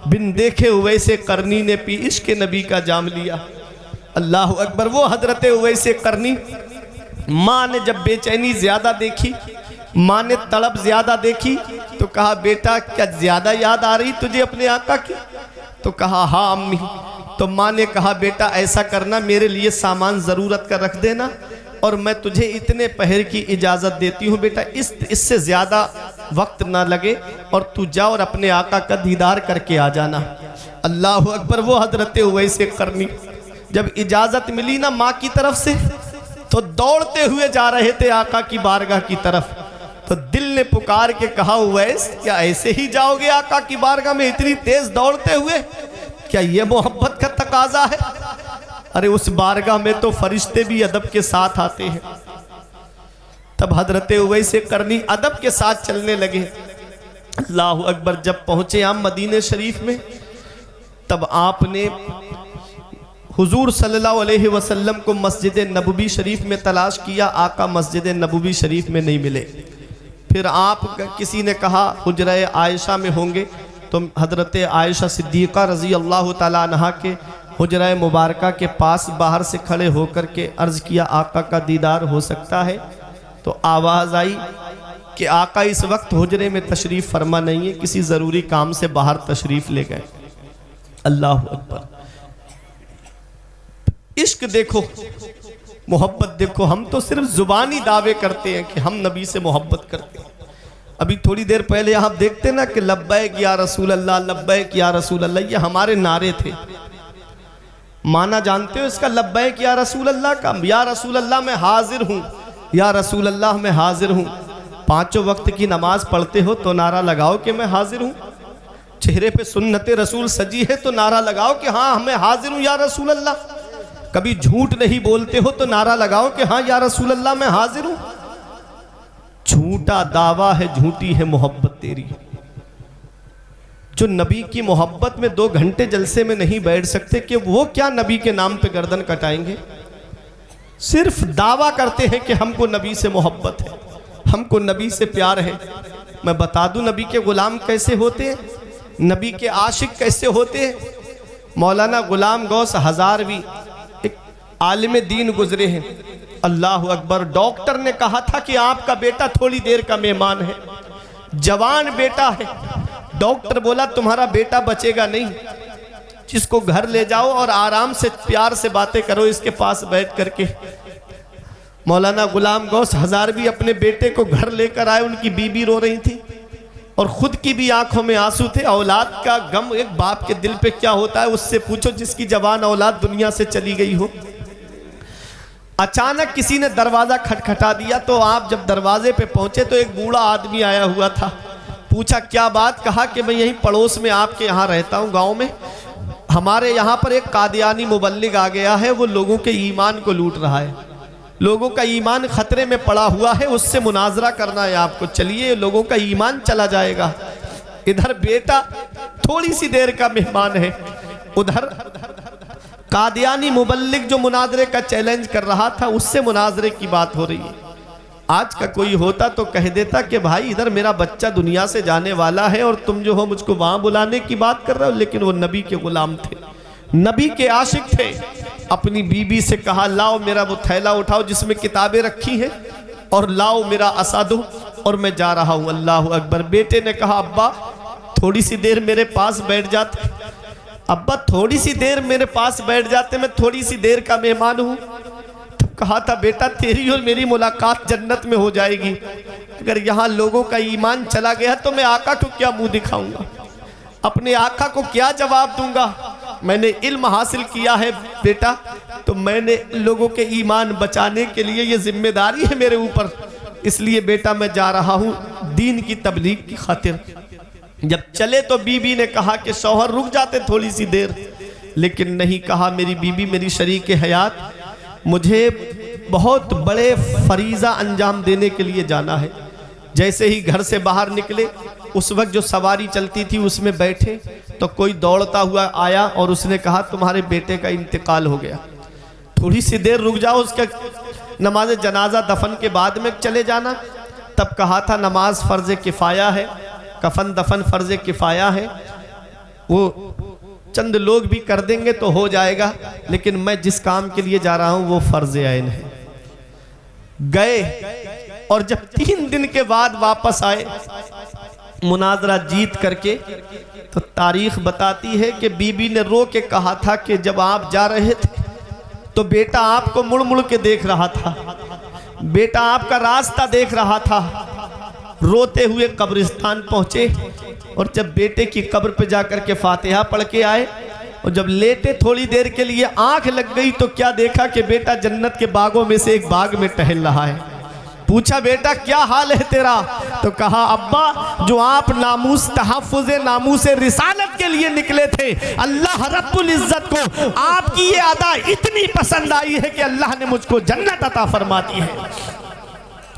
बिन देखे उवैसे करनी ने पी इश्क नबी का जाम लिया। अल्लाह अकबर। वो हजरत उवैसे करनी, माँ ने जब बेचैनी ज़्यादा देखी, माँ ने तड़प ज़्यादा देखी तो कहा बेटा क्या ज़्यादा याद आ रही तुझे अपने आका की? तो कहा हाँ अम्मी। तो माँ ने कहा बेटा ऐसा करना, मेरे लिए सामान ज़रूरत का रख देना और मैं तुझे इतने पहर की इजाज़त देती हूँ बेटा, इससे ज़्यादा वक्त ना लगे और तू जा और अपने आका का दीदार करके आ जाना। अल्लाह अकबर। वो हजरत उवैसे करनी जब इजाज़त मिली ना माँ की तरफ से तो दौड़ते हुए जा रहे थे आका की बारगाह की तरफ। तो दिल ने पुकार के कहा उवैस क्या ऐसे ही जाओगे आका की बारगाह में इतनी तेज दौड़ते हुए? क्या ये मोहब्बत का तकाजा है? अरे उस बारगाह में तो फरिश्ते भी अदब के साथ आते हैं। तब हजरत उवैसे करनी अदब के साथ चलने लगे। अल्लाह अकबर। जब पहुंचे आप मदीने शरीफ में तब आपने हुजूर सल्लल्लाहु अलैहि वसल्लम को मस्जिद नबवी शरीफ में तलाश किया, आका मस्जिद नबवी शरीफ में नहीं मिले। फिर आप किसी ने कहा हुजरा आयशा में होंगे, तो हजरत आयशा सिद्दीक़ा रज़ी अल्लाह ताला अन्हा के हुजरा मुबारका के पास बाहर से खड़े होकर के अर्ज़ किया आका का दीदार हो सकता है? तो आवाज़ आई कि आका इस वक्त हुजरे में तशरीफ़ फरमा नहीं है, किसी ज़रूरी काम से बाहर तशरीफ़ ले गए। अल्लाह अकबर। इश्क देखो, मोहब्बत देखो। हम तो सिर्फ जुबानी दावे करते हैं कि हम नबी से मोहब्बत करते हैं। अभी थोड़ी देर पहले आप देखते ना कि लब्बैक या रसूल अल्लाह, लब्बैक या रसूल अल्लाह, ये हमारे नारे थे। माना जानते हो इसका लब्बैक या रसूल अल्लाह का? या रसूल अल्लाह मैं हाजिर हूँ, या रसूल अल्लाह मैं हाजिर हूँ। पांचों वक्त की नमाज पढ़ते हो तो नारा लगाओ कि मैं हाजिर हूँ। चेहरे पे सुन्नत रसूल सजी है तो नारा लगाओ कि हाँ मैं हाजिर हूँ या रसूल अल्लाह। कभी झूठ नहीं बोलते हो तो नारा लगाओ कि हाँ या रसूल अल्लाह मैं हाजिर हूँ। झूठा दावा है, झूठी है मोहब्बत तेरी। जो नबी की मोहब्बत में 2 घंटे जलसे में नहीं बैठ सकते कि वो क्या नबी के नाम पे गर्दन कटाएंगे? सिर्फ दावा करते हैं कि हमको नबी से मोहब्बत है, हमको नबी से प्यार है। मैं बता दूं नबी के गुलाम कैसे होते हैं, नबी के आशिक कैसे होते हैं। मौलाना गुलाम गौस हजारवी एक आलिम दीन गुजरे हैं। अल्लाह अकबर। डॉक्टर ने कहा था कि आपका बेटा थोड़ी देर का मेहमान है, जवान बेटा है। डॉक्टर बोला तुम्हारा बेटा बचेगा नहीं, जिसको घर ले जाओ और आराम से प्यार से बातें करो इसके पास बैठ करके। मौलाना गुलाम गौस हजारवी अपने बेटे को घर लेकर आए, उनकी बीबी रो रही थी और खुद की भी आंखों में आंसू थे। औलाद का गम एक बाप के दिल पे क्या होता है उससे पूछो जिसकी जवान औलाद दुनिया से चली गई हो। अचानक किसी ने दरवाजा खटखटा दिया, तो आप जब दरवाजे पे पहुंचे तो एक बूढ़ा आदमी आया हुआ था। पूछा क्या बात? कहा कि मैं यहीं पड़ोस में आपके यहाँ रहता हूँ गांव में, हमारे यहाँ पर एक कादियानी मुबल्लिग आ गया है, वो लोगों के ईमान को लूट रहा है, लोगों का ईमान खतरे में पड़ा हुआ है, उससे मुनाजरा करना है आपको, चलिए लोगों का ईमान चला जाएगा। इधर बेटा थोड़ी सी देर का मेहमान है, उधर कादियानी मुबल्लिग जो मुनाजरे का चैलेंज कर रहा था उससे मुनाजरे की बात हो रही है। आज का कोई होता तो कह देता कि भाई इधर मेरा बच्चा दुनिया से जाने वाला है और तुम जो हो मुझको वहां बुलाने की बात कर रहे हो। लेकिन वो नबी के गुलाम थे, नबी के आशिक थे। अपनी बीबी से कहा लाओ मेरा वो थैला उठाओ जिसमें किताबें रखी हैं और लाओ मेरा असा दो और मैं जा रहा हूँ। अल्लाह अकबर। बेटे ने कहा अब्बा थोड़ी सी देर मेरे पास बैठ जाते, अब्बा थोड़ी सी देर मेरे पास बैठ जाते, मैं थोड़ी सी देर का मेहमान हूँ। तो कहा था बेटा तेरी और मेरी मुलाकात जन्नत में हो जाएगी, अगर यहाँ लोगों का ईमान चला गया तो मैं आका को क्या मुंह दिखाऊंगा, अपने आका को क्या जवाब दूंगा। मैंने इल्म हासिल किया है बेटा, तो मैंने लोगों के ईमान बचाने के लिए ये जिम्मेदारी है मेरे ऊपर, इसलिए बेटा मैं जा रहा हूँ दीन की तबलीग की खातिर। जब चले तो बीबी ने कहा कि शौहर रुक जाते थोड़ी सी देर, लेकिन नहीं, कहा मेरी बीबी मेरी शरीक हयात, मुझे बहुत बड़े फरीज़ा अंजाम देने के लिए जाना है। जैसे ही घर से बाहर निकले उस वक्त जो सवारी चलती थी उसमें बैठे तो कोई दौड़ता हुआ आया और उसने कहा तुम्हारे बेटे का इंतकाल हो गया, थोड़ी सी देर रुक जाओ, उसका नमाज जनाजा दफन के बाद में चले जाना। तब कहा था नमाज फ़र्ज़ किफ़ाया है, कफन दफन फ़र्ज़ किफ़ाया है, वो चंद लोग भी कर देंगे तो हो जाएगा, लेकिन मैं जिस काम के लिए जा रहा हूं वो फ़र्ज़ ऐन है। गए और जब 3 दिन के बाद वापस आए मुनाजरा जीत करके, तो तारीख बताती है कि बीबी ने रो के कहा था कि जब आप जा रहे थे तो बेटा आपको मुड़ मुड़ के देख रहा था, बेटा आपका रास्ता देख रहा था। रोते हुए कब्रिस्तान पहुंचे और जब बेटे की कब्र पे जाकर के फातिहा पढ़ के आए और जब लेटे थोड़ी देर के लिए आंख लग गई तो क्या देखा कि बेटा जन्नत के बागों में से एक बाग में टहल रहा है। पूछा बेटा क्या हाल है तेरा? तो कहा अब्बा जो आप नामूस तहफ़्फ़ुज़ नामूस रिसालत के लिए निकले थे, अल्लाह रब्बुल इज़्ज़त को आपकी ये अदा इतनी पसंद आई है कि अल्लाह ने मुझको जन्नत अता फरमा दी है।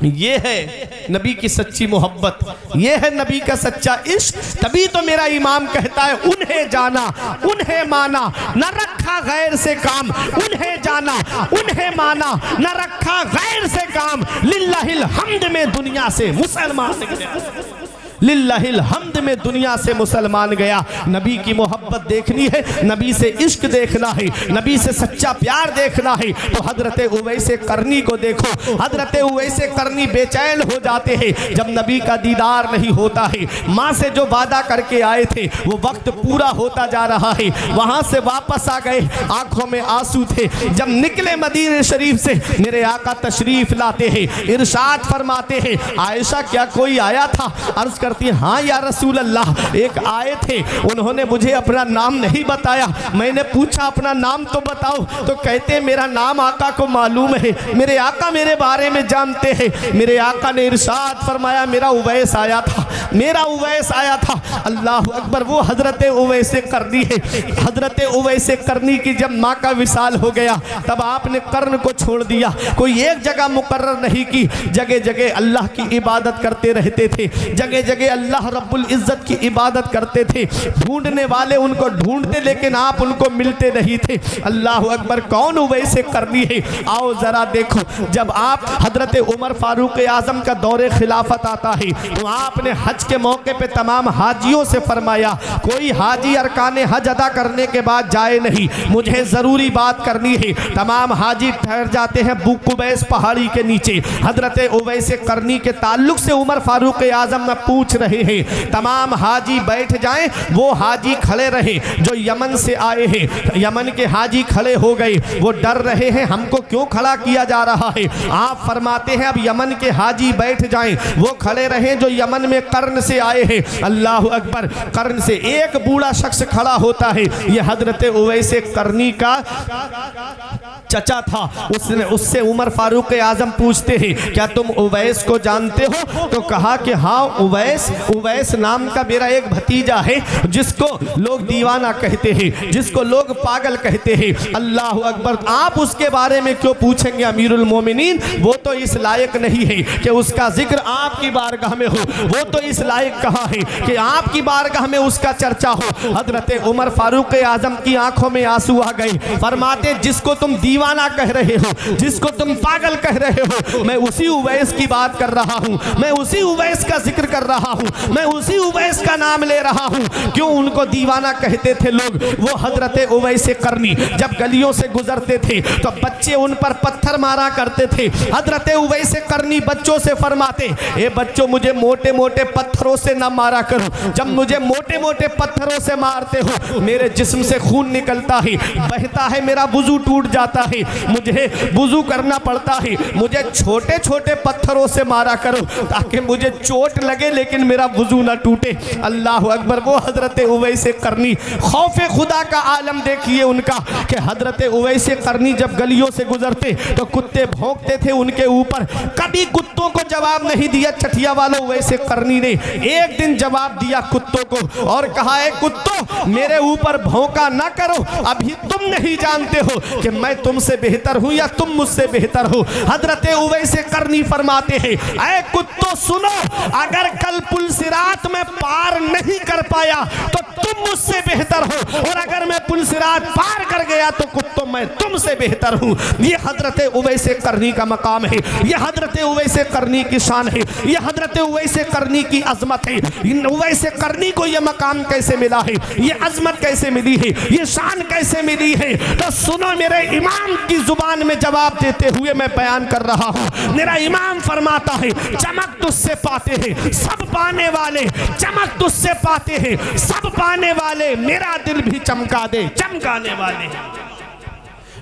ये है नबी की सच्ची मोहब्बत, ये है नबी का सच्चा इश्क। तभी तो मेरा इमाम कहता है उन्हें जाना उन्हें माना न रखा गैर से काम, उन्हें जाना उन्हें माना न रखा गैर से काम, लिल्लाहिल हम्द में दुनिया से मुसलमान गया, लिल्लाहिल हम्द में दुनिया से मुसलमान गया। नबी की मोहब्बत देखनी है, नबी से इश्क देखना है, नबी से सच्चा प्यार देखना है तो हजरत उवैस करनी को देखो। हजरत उवैस करनी बेचैन हो जाते हैं जब नबी का दीदार नहीं होता है। माँ से जो वादा करके आए थे वो वक्त पूरा होता जा रहा है, वहाँ से वापस आ गए, आंखों में आंसू थे। जब निकले मदीने शरीफ से मेरे आका तशरीफ लाते हैं, इरशाद फरमाते हैं आयशा क्या कोई आया था? अर्ज करती है हाँ या रसूल अल्लाह एक आए थे, उन्होंने मुझे अपना नाम नहीं बताया, मैंने पूछा अपना नाम तो बताओ, तो कहते मेरा नाम आका को मालूम है, मेरे आका मेरे बारे में जानते हैं। मेरे आका ने इरशाद फरमाया मेरा उवैस आया था, मेरा उवैस आया था। अल्लाह अकबर, वो हजरत उवैस करनी है। हजरत उवैस करनी की जब माँ का विसाल हो गया तब आपने कर्न को छोड़ दिया, कोई एक जगह मुकर्रर नहीं की, जगह जगह अल्लाह की इबादत करते रहते थे, जगह जगह अल्लाह रब्बुल इज़्ज़त की इबादत करते थे। ढूंढने वाले उनको ढूंढते लेकिन आप उनको मिलते नहीं थे। अल्लाह अकबर, कौन उवैस करनी है? आओ जरा देखो, जब आप हजरत उमर फारूक आजम का दौरे खिलाफत आता है तो आपने हज के मौके पे तमाम हाजियों से फरमाया कोई हाजी अरकान हज अदा करने के बाद जाए नहीं, मुझे ज़रूरी बात करनी है। तमाम हाजी ठहर जाते हैं बुकुबैस पहाड़ी के नीचे। हजरत उवैस करनी के ताल्लुक से उमर फारूक आजम में पूछ रहे हैं, तमाम हाजी बैठ जाएं। वो हाजी खड़े रहे जो यमन से आए हैं, यमन के हाजी खड़े हो गए, वो डर रहे हैं हमको क्यों खड़ा किया जा रहा है। आप फरमाते हैं अब यमन के हाजी बैठ जाएं, वो खड़े रहे जो यमन में कर्न से आए हैं। अल्लाह अकबर, कर्न से एक बूढ़ा शख्स खड़ा होता है, ये हजरत उवैस करनी का चचा था। उससे उमर फारूक आजम पूछते हैं क्या तुम उवैस को जानते हो? तो कहा कि हाँ उवैस नाम का मेरा एक भतीजा है जिसको लोग दीवाना कहते हैं, जिसको लोग पागल कहते हैं। अल्लाह अकबर, आप उसके बारे में क्यों पूछेंगे अमीरुल मोमिनीन? वो तो इस लायक नहीं है कि उसका जिक्र आपकी बारगाह में हो, वो तो इस लायक कहाँ है कि आपकी बारगाह में उसका चर्चा हो। हजरत उमर फारूक आजम की आंखों में आंसू आ गए, फरमाते जिसको तुम दीवाना कह रहे हो, जिसको तुम पागल कह रहे हो, मैं उसी उवैस की बात कर रहा हूँ, मैं उसी उवैस का जिक्र कर रहा हूँ, मैं उसी उवैस का नाम ले रहा हूँ। क्यों उनको दीवाना कहते थे लोग? वो हजरत उवैस करनी जब गलियों से गुजरते थे तो बच्चे उन पर पत्थर मारा करते थे। हजरत उवैस करनी बच्चों से फरमाते ए बच्चों मुझे मोटे मोटे पत्थरों से न मारा करो, जब मुझे मोटे मोटे पत्थरों से मारते हो मेरे जिस्म से खून निकलता है, बहता है, मेरा वुजू टूट जाता है, मुझे वुजू करना पड़ता है, मुझे छोटे छोटे पत्थरों से मारा करो ताकि मुझे चोट लगे लेकिन मेरा वुजू ना टूटे। अल्लाह अकबर, वो हजरत उवैस करनी, खौफे खुदा का आलम देखिए उनका कि हजरत उवैस करनी जब गलियों से गुजरते तो कुत्ते भौंकते थे उनके ऊपर, कभी कुत्तों को जवाब नहीं दिया चठिया वालों उवैस करनी ने। एक दिन जवाब दिया कुत्तों को और कहा है कुत्तों मेरे ऊपर भौंका ना करो, अभी तुम नहीं जानते हो कि मैं तुमसे तुमसे बेहतर हूँ या तुम मुझसे बेहतर हो। हजरत उवैस करनी फरमाते हैं, ऐ कुत्तो सुनो, अगर कल पुल सिरात में पार नहीं कर पाया तो तुम मुझसे बेहतर हो, और अगर मैं पुल सिरात पार कर गया तो कुत्तों मैं तुमसे बेहतर हूँ। ये हजरत उवैस करनी का मकाम है, ये हजरत उवैस करनी की शान है, ये हजरत उवैस करनी की अजमत है। उवैस करनी को ये मकाम कैसे मिला है, ये अजमत कैसे मिली है, ये शान कैसे मिली है, तो सुनो मेरे इमाम की जुबान में जवाब देते हुए मैं बयान कर रहा हूँ। मेरा इमाम फरमाता है, चमक तुझसे पाते हैं सब पाने वाले, चमक तुझसे पाते हैं सब पाने वाले, मेरा दिल भी चमका दे चमकाने वाले,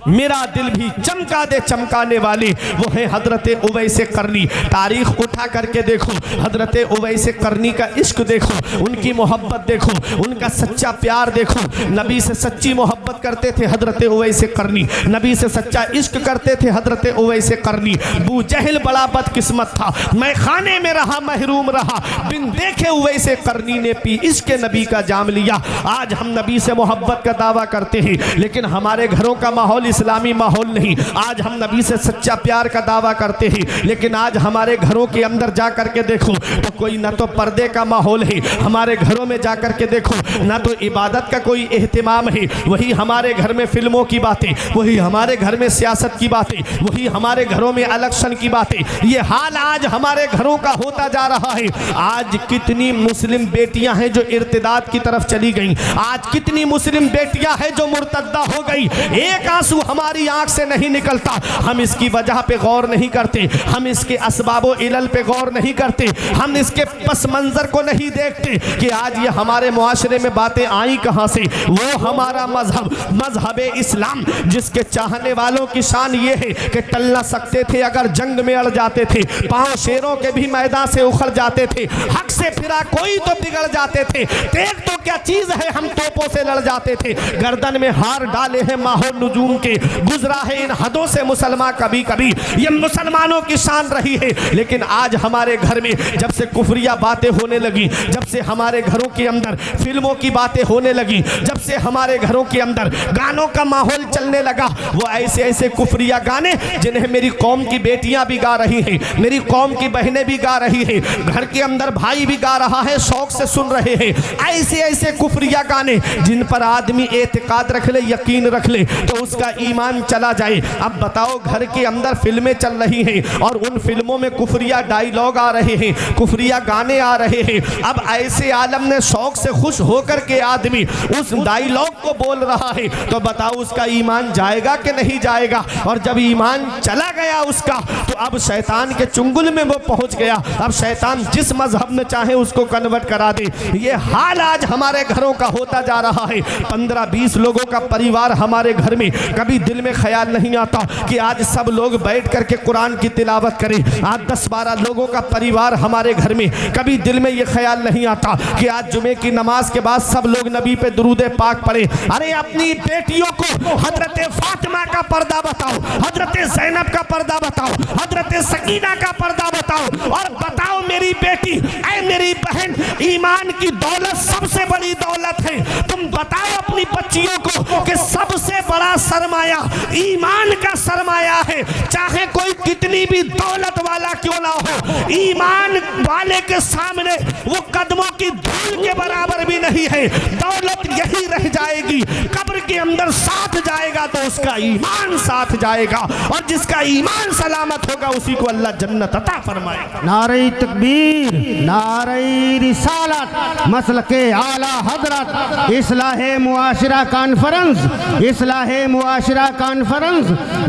मेरा दिल भी चमका दे चमकाने वाले वो है हजरत उवैस करनी। तारीख उठा करके देखो, हजरत उवैस करनी का इश्क देखो, उनकी मोहब्बत देखो, उनका सच्चा प्यार देखो। नबी से सच्ची मोहब्बत करते थे हजरत उवैस करनी, नबी से सच्चा इश्क करते थे हजरत उवैस करनी। अबू जहल बड़ा बदकिस्मत था, मैं खाने में रहा महरूम रहा, बिन देखे उवैस करनी ने पी इश्क नबी का जाम लिया। आज हम नबी से मोहब्बत का दावा करते हैं, लेकिन हमारे घरों का माहौल इस्लामी माहौल नहीं। आज हम नबी से सच्चा प्यार का दावा करते हैं, लेकिन आज हमारे घरों के अंदर जा करके देखो तो कोई ना तो पर्दे का माहौल है, हमारे घरों में जा करके देखो ना तो इबादत का कोई एहतिमाम है। वही हमारे घर में फिल्मों की बातें, वही हमारे घर में सियासत की बातें, वही हमारे घरों में इलेक्शन की बातें। ये हाल आज हमारे घरों का होता जा रहा है। आज कितनी मुस्लिम बेटियां हैं जो इर्तिदाद की तरफ चली गई, आज कितनी मुस्लिम बेटियां हैं जो मुर्तद्दा हो गई। एक आंसू हमारी आंख से नहीं निकलता, हम इसकी वजह पे गौर नहीं करते, हम इसके असबाबो इलल पे गौर नहीं करते, हम इसके पस मंजर को नहीं देखते कि आज ये हमारे मुआशरे में बातें आई कहां से। वो हमारा मजहब इस्लाम जिसके चाहने वालों की शान ये है कि टल ना सकते थे अगर जंग में अड़ जाते थे, पांव शेरों के भी मैदान से उखड़ जाते थे, हक से फिरा कोई तो बिगड़ जाते थे, तेग तो क्या चीज है हम तोपों से लड़ जाते थे, गर्दन में हार डाले हैं माहो नजूम के, गुजरा है इन हदों से मुसलमान कभी कभी। ये मुसलमानों की शान रही है, लेकिन आज हमारे घर में जब से कुफरिया बातें होने लगी, जब से हमारे घरों के अंदर फिल्मों की बातें होने लगी, जब से हमारे घरों के अंदर गानों का माहौल चलने लगा, वो ऐसे ऐसे कुफरिया गाने जिन्हें मेरी कौम की बेटियां भी गा रही हैं, मेरी कौम की बहनें भी गा रही हैं, घर के अंदर भाई भी गा रहा है, शौक से सुन रहे हैं। ऐसे ऐसे कुफरिया गाने जिन पर आदमी एतकाद रख ले, यकीन रख ले तो उसका ईमान चला जाए। अब बताओ, घर के अंदर फिल्में चल रही हैं और उन फिल्मों में कुफरिया डायलॉग आ रहे हैं, कुफरिया गाने आ रहे हैं। अब ऐसे आलम ने शौक से खुश होकर के आदमी उस डायलॉग को बोल रहा है, तो बताओ उसका ईमान जाएगा कि नहीं जाएगा। और जब ईमान चला गया उसका, तो अब शैतान के चुंगल में वो पहुंच गया। अब शैतान जिस मजहब में चाहे उसको कन्वर्ट करा दे। ये हाल आज हमारे घरों का होता जा रहा है। 15-20 लोगों का परिवार हमारे घर में, कभी दिल में ख्याल नहीं आता कि आज सब लोग बैठ करके कुरान की तिलावत करें। आज 10-12 लोगों का परिवार हमारे घर में, कभी दिल में ये ख्याल नहीं आता कि आज जुमे की नमाज के बाद सब लोग नबी पे दुरूद पाक पढ़े। अरे अपनी बेटियों को हजरत फातिमा का पर्दा बताओ, हजरत ज़ैनब का पर्दा बताओ, हजरत सकीना का पर्दा बताओ, और बताओ मेरी बेटी, ऐ मेरी बहन, ईमान की दौलत सबसे बड़ी दौलत है। तुम बताओ अपनी बच्चियों को कि सबसे बड़ा सरमाया ईमान का सरमाया है। चाहे कोई कितनी भी दौलत वाला क्यों ना हो, ईमान वाले के सामने वो कदमों की धूल के बराबर भी नहीं है। दौलत यही रह जाएगी, कब्र के अंदर साथ जाएगा तो उसका ईमान साथ जाएगा, और जिसका ईमान सलामत होगा उसी को अल्लाह जन्नत अता फरमाएगा। नारे तकबीर, नारे रिसालत, मसलके आला हजरत, इस्लाहे मुआशरा कॉन्फ्रेंस, इस्लाहे मुआशरा कॉन्फ्रेंस,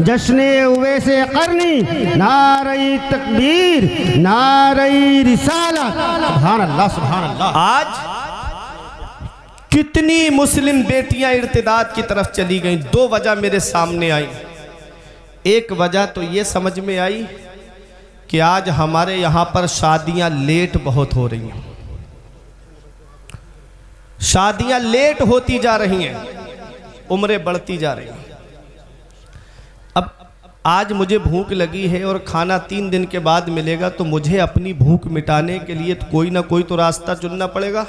जश्ने उवैस करनी, नारे तकबीर, नारे रिसालत। सुभान अल्लाह, सुभान अल्लाह। आज कितनी मुस्लिम बेटियां इर्तिदाद की तरफ चली गईं। 2 वजह मेरे सामने आई। एक वजह तो ये समझ में आई कि आज हमारे यहाँ पर शादियां लेट बहुत हो रही हैं, शादियां लेट होती जा रही हैं, उम्रें बढ़ती जा रही हैं। अब आज मुझे भूख लगी है और खाना 3 दिन के बाद मिलेगा, तो मुझे अपनी भूख मिटाने के लिए कोई ना कोई तो रास्ता चुनना पड़ेगा।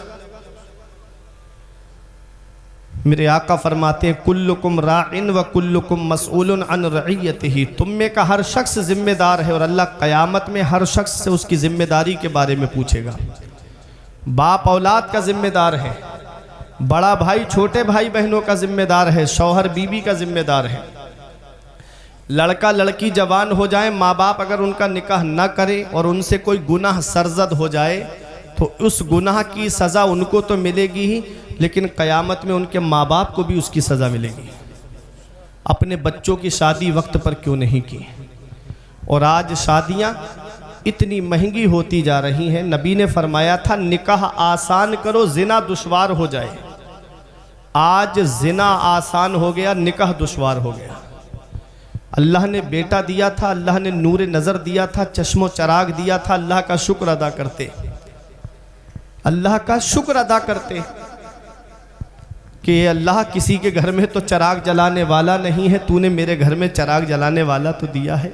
मेरे आका फरमाते हैं कुल्लुकुम राइन व कुल्लुकुम मसऊलुन अन रइयतिही, तुम में का हर शख्स जिम्मेदार है और अल्लाह क़यामत में हर शख्स से उसकी जिम्मेदारी के बारे में पूछेगा। बाप औलाद का जिम्मेदार है, बड़ा भाई छोटे भाई बहनों का जिम्मेदार है, शौहर बीवी का जिम्मेदार है। लड़का लड़की जवान हो जाए, माँ बाप अगर उनका निकाह न करें और उनसे कोई गुनाह सरजद हो जाए तो उस गुनाह की सज़ा उनको तो मिलेगी ही, लेकिन क़यामत में उनके माँ बाप को भी उसकी सज़ा मिलेगी। अपने बच्चों की शादी वक्त पर क्यों नहीं की? और आज शादियाँ इतनी महंगी होती जा रही हैं। नबी ने फरमाया था निकाह आसान करो जिना दुश्वार हो जाए। आज जिना आसान हो गया, निकाह दुश्वार हो गया। अल्लाह ने बेटा दिया था, अल्लाह ने नूर नज़र दिया था, चश्मो चराग दिया था, अल्लाह का शुक्र अदा करते, अल्लाह का शुक्र अदा करते कि अल्लाह किसी के घर में तो चराग जलाने वाला नहीं है, तूने मेरे घर में चराग जलाने वाला तो दिया है।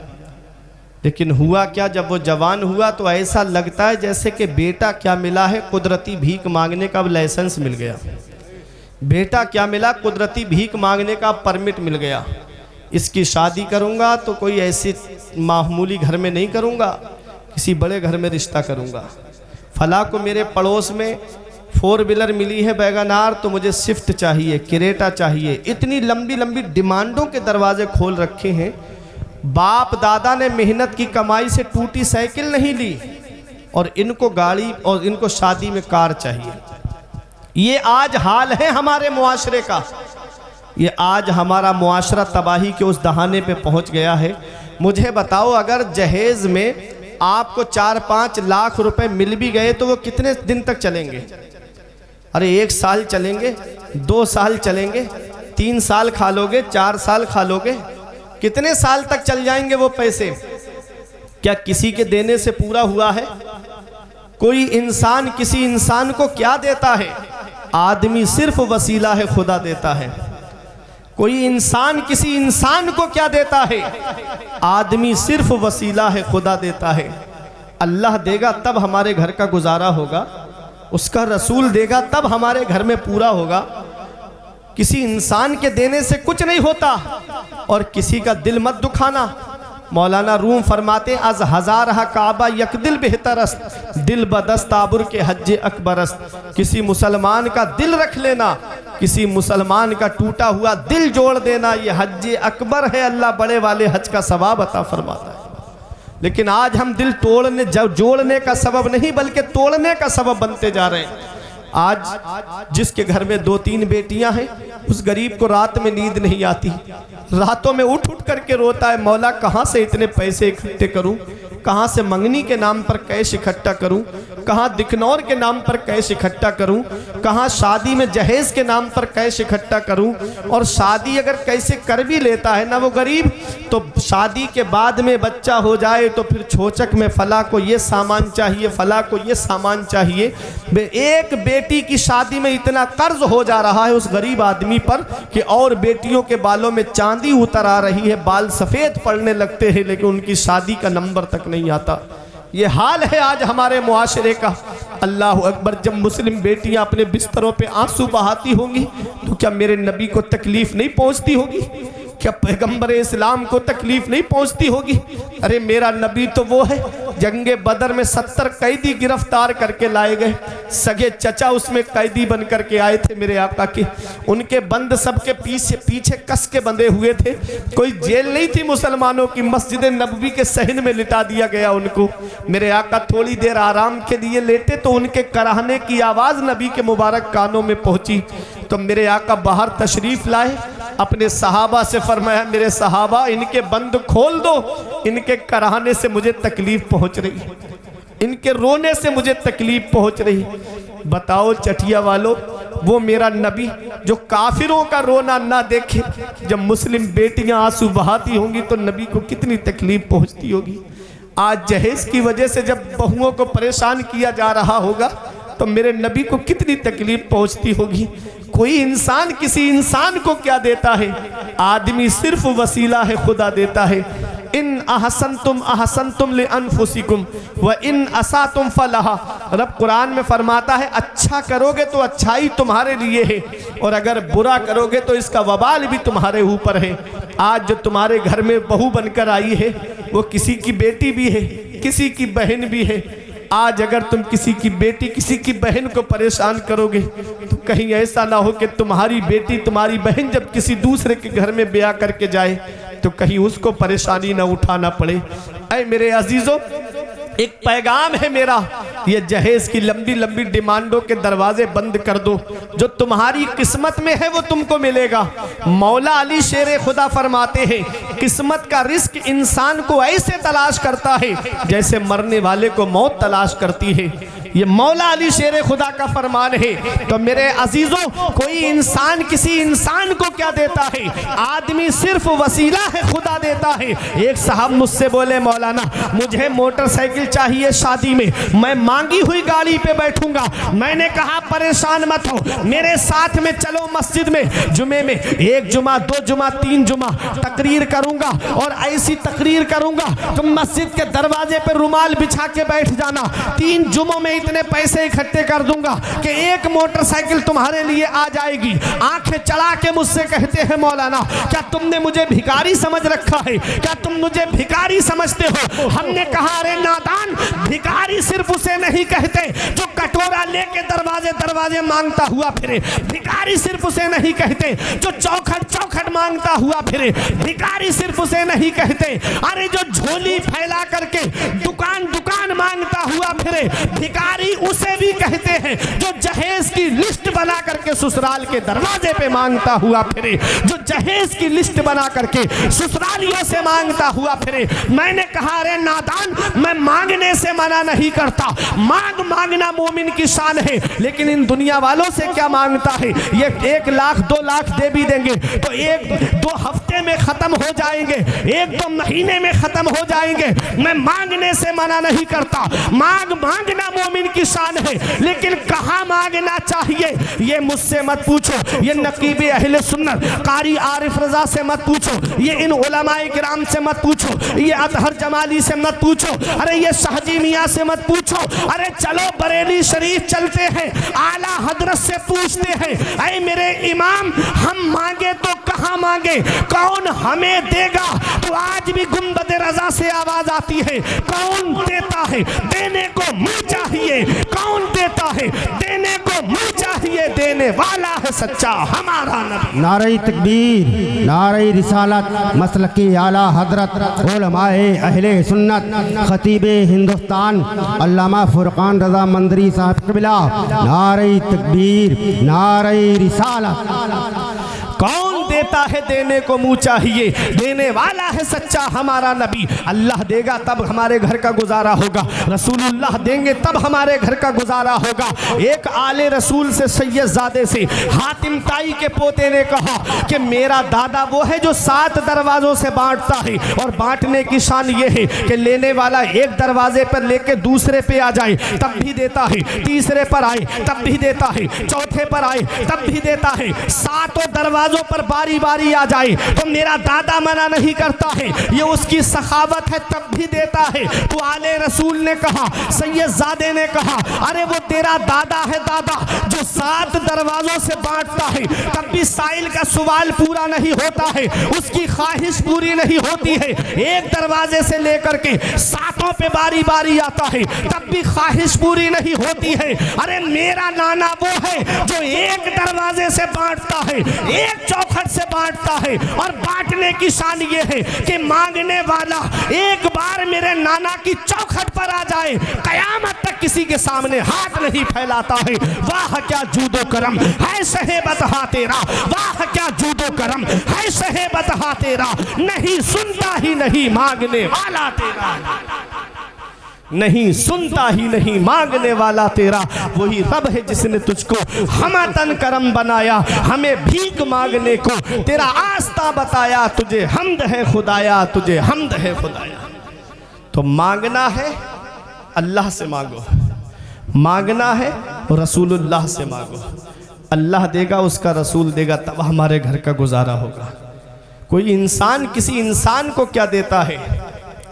लेकिन हुआ क्या, जब वो जवान हुआ तो ऐसा लगता है जैसे कि बेटा क्या मिला है, कुदरती भीख मांगने का लाइसेंस मिल गया। बेटा क्या मिला, कुदरती भीख मांगने का परमिट मिल गया। इसकी शादी करूँगा तो कोई ऐसी मामूली घर में नहीं करूँगा, किसी बड़े घर में रिश्ता करूँगा। फला को मेरे पड़ोस में 4 व्हीलर मिली है वैगनार, तो मुझे स्विफ्ट चाहिए, क्रेटा चाहिए। इतनी लंबी लंबी डिमांडों के दरवाजे खोल रखे हैं। बाप दादा ने मेहनत की कमाई से टूटी साइकिल नहीं ली और इनको गाड़ी और इनको शादी में कार चाहिए। ये आज हाल है हमारे मुआशरे का। ये आज हमारा मुआशरा तबाही के उस दहाने पे पहुंच गया है। मुझे बताओ, अगर जहेज में आपको 4-5 लाख रुपए मिल भी गए तो वो कितने दिन तक चलेंगे? अरे 1 साल चलेंगे, 2 साल चलेंगे, 3 साल खा लोगे, 4 साल खा लोगे, कितने साल तक चल जाएंगे वो पैसे? क्या किसी के देने से पूरा हुआ है? कोई इंसान किसी इंसान को क्या देता है? आदमी सिर्फ वसीला है, खुदा देता है। कोई इंसान किसी इंसान को क्या देता है? आदमी सिर्फ वसीला है, खुदा देता है। अल्लाह देगा तब हमारे घर का गुजारा होगा, उसका रसूल देगा तब हमारे घर में पूरा होगा। किसी इंसान के देने से कुछ नहीं होता। और किसी का दिल मत दुखाना। मौलाना रूम फरमाते अज हजार हा काबा यकदिल बेहतरस्त, दिल बदस्त आबुर के हज अकबरस्त। किसी मुसलमान का दिल रख लेना, किसी मुसलमान का टूटा हुआ दिल जोड़ देना, ये हज अकबर है। अल्लाह बड़े वाले हज का सवाब अता फरमाता है। लेकिन आज हम दिल तोड़ने जोड़ने का सबब नहीं बल्कि तोड़ने का सबब बनते जा रहे हैं। आज जिसके घर में 2-3 बेटियां हैं, उस गरीब को रात में नींद नहीं आती। रातों में उठ उठ करके रोता है, मौला कहाँ से इतने पैसे इकट्ठे करूं, कहाँ से मंगनी के नाम पर कैश इकट्ठा करूं, कहाँ दिखनौर के नाम पर कैश इकट्ठा करूं, कहाँ शादी में जहेज के नाम पर कैश इकट्ठा करूं। और शादी अगर कैसे कर भी लेता है ना वो गरीब, तो शादी के बाद में बच्चा हो जाए तो फिर छोचक में फला को ये सामान चाहिए, फला को ये सामान चाहिए। एक बेटी की शादी में इतना कर्ज हो जा रहा है उस गरीब आदमी पर कि और बेटियों के बालों में चांदी उतर आ रही है, बाल सफ़ेद पड़ने लगते हैं, लेकिन उनकी शादी का नंबर तक नहीं आता। ये हाल है आज हमारे मुआशरे का। अल्लाह अकबर। जब मुस्लिम बेटियां अपने बिस्तरों पे आंसू बहाती होंगी तो क्या मेरे नबी को तकलीफ नहीं पहुंचती होगी? क्या पैगंबर इस्लाम को तकलीफ नहीं पहुंचती होगी? अरे मेरा नबी तो वो है, जंगे बदर में 70 कैदी गिरफ्तार करके लाए गए। सगे चचा उसमें कैदी बन करके आए थे मेरे आका के। उनके बंद सबके पीछे पीछे कस के बंधे हुए थे। कोई जेल नहीं थी मुसलमानों की, मस्जिद नबवी के सहन में लिटा दिया गया उनको। मेरे आका थोड़ी देर आराम के लिए लेटे तो उनके कराहने की आवाज़ नबी के मुबारक कानों में पहुंची। तो मेरे आका बाहर तशरीफ लाए, अपने सहाबा से फरमाया, मेरे सहाबा इनके बंद खोल दो, इनके कराहने से मुझे तकलीफ पहुंच रही, इनके रोने से मुझे तकलीफ पहुंच रही। बताओ चटिया वालों, वो मेरा नबी जो काफिरों का रोना ना देखे, जब मुस्लिम बेटियां आंसू बहाती होंगी तो नबी को कितनी तकलीफ पहुंचती होगी। आज जहेज की वजह से जब बहुओं को परेशान किया जा रहा होगा तो मेरे नबी को कितनी तकलीफ पहुंचती होगी। कोई इंसान किसी इंसान को क्या देता है? आदमी सिर्फ वसीला है, खुदा देता है। इन अहसनतुम लिअनफुसिकुम व इन असातुम फलहा। रब कुरान में फरमाता है अच्छा करोगे तो अच्छाई तुम्हारे लिए है, और अगर बुरा करोगे तो इसका वबाल भी तुम्हारे ऊपर है। आज जो तुम्हारे घर में बहू बनकर आई है वो किसी की बेटी भी है, किसी की बहन भी है। आज अगर तुम किसी की बेटी किसी की बहन को परेशान करोगे तो कहीं ऐसा ना हो कि तुम्हारी बेटी तुम्हारी बहन जब किसी दूसरे के घर में ब्याह करके जाए तो कहीं उसको परेशानी ना उठाना पड़े। ऐ मेरे अजीजों, एक पैगाम है मेरा, ये जहेज की लंबी लंबी डिमांडों के दरवाजे बंद कर दो। जो तुम्हारी किस्मत में है वो तुमको मिलेगा। मौला अली शेर खुदा फरमाते हैं किस्मत का रिस्क इंसान को ऐसे तलाश करता है जैसे मरने वाले को मौत तलाश करती है। ये मौला अली शेर खुदा का फरमान है। तो मेरे अजीजों, कोई इंसान किसी इंसान को क्या देता है? आदमी सिर्फ वसीला है, खुदा देता है। एक साहब मुझसे बोले मौलाना मुझे मोटरसाइकिल चाहिए शादी में, मैं मांगी हुई गाड़ी पे बैठूंगा। मैंने कहा परेशान मत हो, मेरे साथ में चलो मस्जिद में। जुमे में 1 जुमा 2 जुमा 3 जुमा तकरीर करूंगा, और ऐसी तकरीर करूंगा तुम मस्जिद के दरवाजे पे रुमाल बिछा के बैठ जाना। 3 जुमों में इतने पैसे इकट्ठे कर दूंगा कि एक मोटरसाइकिल तुम्हारे लिए आ जाएगी। आंखें चढ़ा के मुझसे कहते हैं मौलाना क्या तुमने मुझे भिखारी समझ रखा है? क्या तुम मुझे भिखारी समझते हो? हमने कहा अरे नादान, भिखारी सिर्फ उसे नहीं कहते जो कटोरा लेके दरवाजे दरवाजे मांगता हुआ फिरे। भिखारी सिर्फ उसे नहीं कहते जो चौखट चौखट मांगता हुआ फिरे। भिखारी सिर्फ उसे नहीं कहते अरे जो झोली फैला करके दुकान दुकान मांगता हुआ फिरे। भिखारी उसे भी कहते हैं जो जहेज की लिस्ट बना करके ससुराल के दरवाजे पे मांगता हुआ फिरे, जो जहेज की लिस्ट बना करके ससुरालियों से मांगता हुआ फिरे। मैंने कहा अरे नादान, मैं मांगने से मना नहीं करता, मांगना मोमिन की शान है, लेकिन इन दुनिया वालों से क्या मांगता है? ये 1 लाख 2 लाख दे भी देंगे तो 1-2 हफ्ते में खत्म हो जाएंगे, 1-2 महीने में खत्म हो जाएंगे। मैं मांगने से मना नहीं करता, मांगना मोमिन की शान है, लेकिन कहाँ मांगना चाहिए ये मुझसे मत पूछो, ये नकीब अहले सुन्नत कारी आरिफ रजा से मत पूछो, ये इन उलमाए किराम से मत पूछो, ये अतहर जमाली से मत पूछो, अरे ये शाहजी मियाँ से मत पूछो। अरे चलो बरेली शरीफ चलते हैं, आला हजरत से पूछते हैं ऐ मेरे इमाम हम मांगे तो कहाँ मांगे, कौन हमें देगा? तो आज भी गुंबद रजा से आवाज आती है कौन देता है? देने को मुँह चाहिए। कौन देता है? देने को मुँह चाहिए। देने वाला है सच्चा हमारा नबी। नारे तकबीर, नारे रिसालत, मसलकी आला हजरत उलमाए अहले सुन्नत खतीबे हिंदुस्तान अल्लामा फुरकान रजा मंदरी साहब क़िबला। नारे तकबीर, नारे रिसालत। कौन देता है? देने को मुँह चाहिए। देने वाला है सच्चा हमारा नबी। अल्लाह देगा तब हमारे घर का गुजारा होगा, रसूलुल्लाह देंगे तब हमारे घर का गुजारा होगा। एक आले रसूल से सैयदजादे से हातिम ताई के पोते ने कहा कि मेरा दादा वो है जो 7 दरवाज़ों से बांटता है, और बांटने की शान ये है कि लेने वाला एक दरवाजे पर लेके दूसरे पे आ जाए तब भी देता है, तीसरे पर आए तब भी देता है, चौथे पर आए तब भी देता है, 7 दरवाजों पर बारी बारी आ जाए तो मेरा दादा मना नहीं करता है, ये उसकी सखावत है तब भी देता है। तो आले रसूल ने कहा, सैयदजादे ने कहा अरे वो तेरा दादा है दादा जो 7 दरवाजों से बांटता है, तब भी साइल का सवाल पूरा नहीं होता है, उसकी ख्वाहिश पूरी नहीं होती है। एक दरवाजे से लेकर के 7 पे बारी बारी आता है तब भी ख्वाहिश पूरी नहीं होती है। अरे मेरा नाना वो है जो एक दरवाजे से बांटता है, एक चौखट से बांटता है, और बांटने की शान ये है कि मांगने वाला एक बार मेरे नाना की चौखट पर आ जाए कयामत तक किसी के सामने हाथ नहीं फैलाता है। वाह क्या जूदो करम है सहेबत हा तेरा, वाह क्या जूदो करम है सहेबत हा तेरा, नहीं सुनता ही नहीं मांगने वाला तेरा, नहीं सुनता ही नहीं मांगने वाला तेरा। वही रब है जिसने तुझको हमतन करम बनाया, हमें भीख मांगने को तेरा आस्था बताया। तुझे हम्द है खुदाया, तुझे हम्द है खुदाया। तो मांगना है अल्लाह से मांगो, मांगना है रसूलुल्लाह से मांगो। अल्लाह देगा, उसका रसूल देगा, तब हमारे घर का गुजारा होगा। कोई इंसान किसी इंसान को क्या देता है?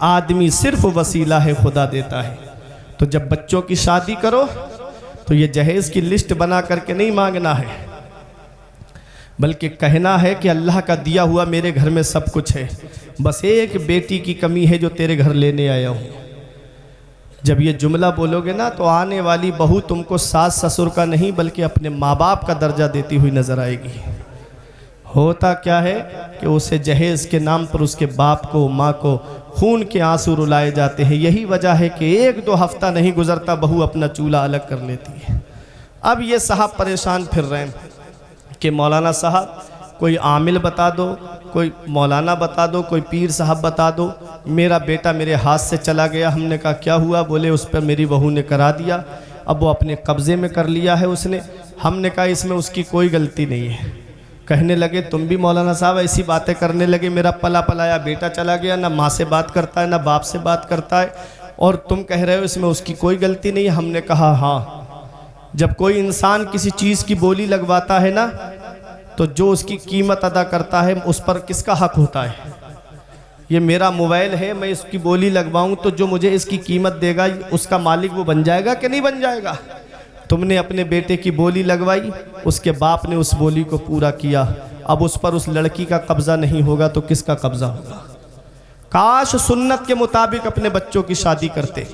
आदमी सिर्फ वसीला है, खुदा देता है। तो जब बच्चों की शादी करो तो ये जहेज़ की लिस्ट बना करके नहीं मांगना है, बल्कि कहना है कि अल्लाह का दिया हुआ मेरे घर में सब कुछ है, बस एक बेटी की कमी है जो तेरे घर लेने आया हूँ। जब ये जुमला बोलोगे ना तो आने वाली बहू तुमको सास ससुर का नहीं बल्कि अपने माँ बाप का दर्जा देती हुई नज़र आएगी। होता क्या है कि उसे जहेज़ के नाम पर उसके बाप को, माँ को खून के आंसू रुलाए जाते हैं। यही वजह है कि 1-2 हफ्ता नहीं गुजरता बहू अपना चूल्हा अलग कर लेती है। अब ये साहब परेशान फिर रहे हैं कि मौलाना साहब कोई आमिल बता दो, कोई मौलाना बता दो, कोई पीर साहब बता दो, मेरा बेटा मेरे हाथ से चला गया। हमने कहा क्या हुआ? बोले उस पर मेरी बहू ने करा दिया, अब वो अपने कब्ज़े में कर लिया है उसने। हमने कहा इसमें उसकी कोई गलती नहीं है। कहने लगे तुम भी मौलाना साहब ऐसी बातें करने लगे, मेरा पला पलाया बेटा चला गया, ना माँ से बात करता है ना बाप से बात करता है, और तुम कह रहे हो इसमें उसकी कोई गलती नहीं है। हमने कहा हाँ, जब कोई इंसान किसी चीज़ की बोली लगवाता है ना तो जो उसकी कीमत अदा करता है उस पर किसका हक होता है? ये मेरा मोबाइल है, मैं इसकी बोली लगवाऊं तो जो मुझे इसकी कीमत देगा उसका मालिक वो बन जाएगा कि नहीं बन जाएगा? तुमने अपने बेटे की बोली लगवाई, उसके बाप ने उस बोली को पूरा किया, अब उस पर उस लड़की का कब्ज़ा नहीं होगा तो किसका कब्ज़ा होगा? काश सुन्नत के मुताबिक अपने बच्चों की शादी करते।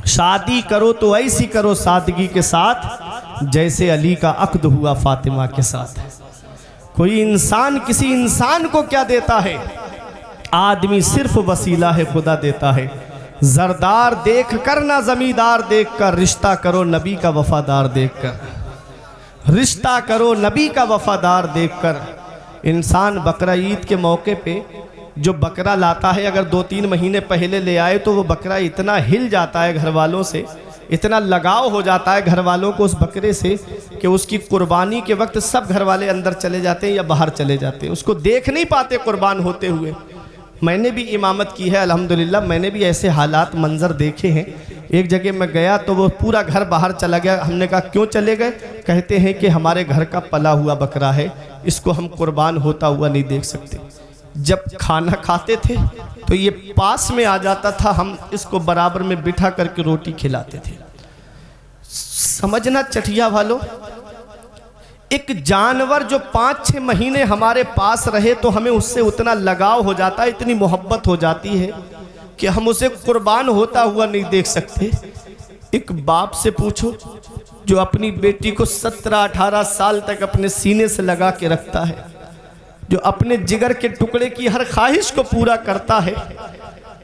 शादी करो तो ऐसी करो सादगी के साथ जैसे अली का अक्द हुआ फातिमा के साथ। कोई इंसान किसी इंसान को क्या देता है? आदमी सिर्फ वसीला है, खुदा देता है। जरदार देख कर ना जमींदार देख कर, रिश्ता करो नबी का वफादार देख कर, रिश्ता करो नबी का वफादार देख कर। इंसान बकरा ईद के मौके पे जो बकरा लाता है, अगर 2-3 महीने पहले ले आए तो वो बकरा इतना हिल जाता है घर वालों से, इतना लगाव हो जाता है घर वालों को उस बकरे से कि उसकी कुर्बानी के वक्त सब घर वाले अंदर चले जाते हैं या बाहर चले जाते हैं, उसको देख नहीं पाते कुर्बान होते हुए। मैंने भी इमामत की है अल्हम्दुलिल्लाह, मैंने भी ऐसे हालात मंजर देखे हैं। एक जगह मैं गया तो वो पूरा घर बाहर चला गया। हमने कहा क्यों चले गए? कहते हैं कि हमारे घर का पला हुआ बकरा है, इसको हम कुर्बान होता हुआ नहीं देख सकते। जब खाना खाते थे तो ये पास में आ जाता था, हम इसको बराबर में बिठा करके रोटी खिलाते थे। समझना चटिया वालों, एक जानवर जो 5-6 महीने हमारे पास रहे तो हमें उससे उतना लगाव हो जाता है, इतनी मोहब्बत हो जाती है कि हम उसे कुर्बान होता हुआ नहीं देख सकते। एक बाप से पूछो जो अपनी बेटी को 17-18 साल तक अपने सीने से लगा के रखता है, जो अपने जिगर के टुकड़े की हर ख्वाहिश को पूरा करता है,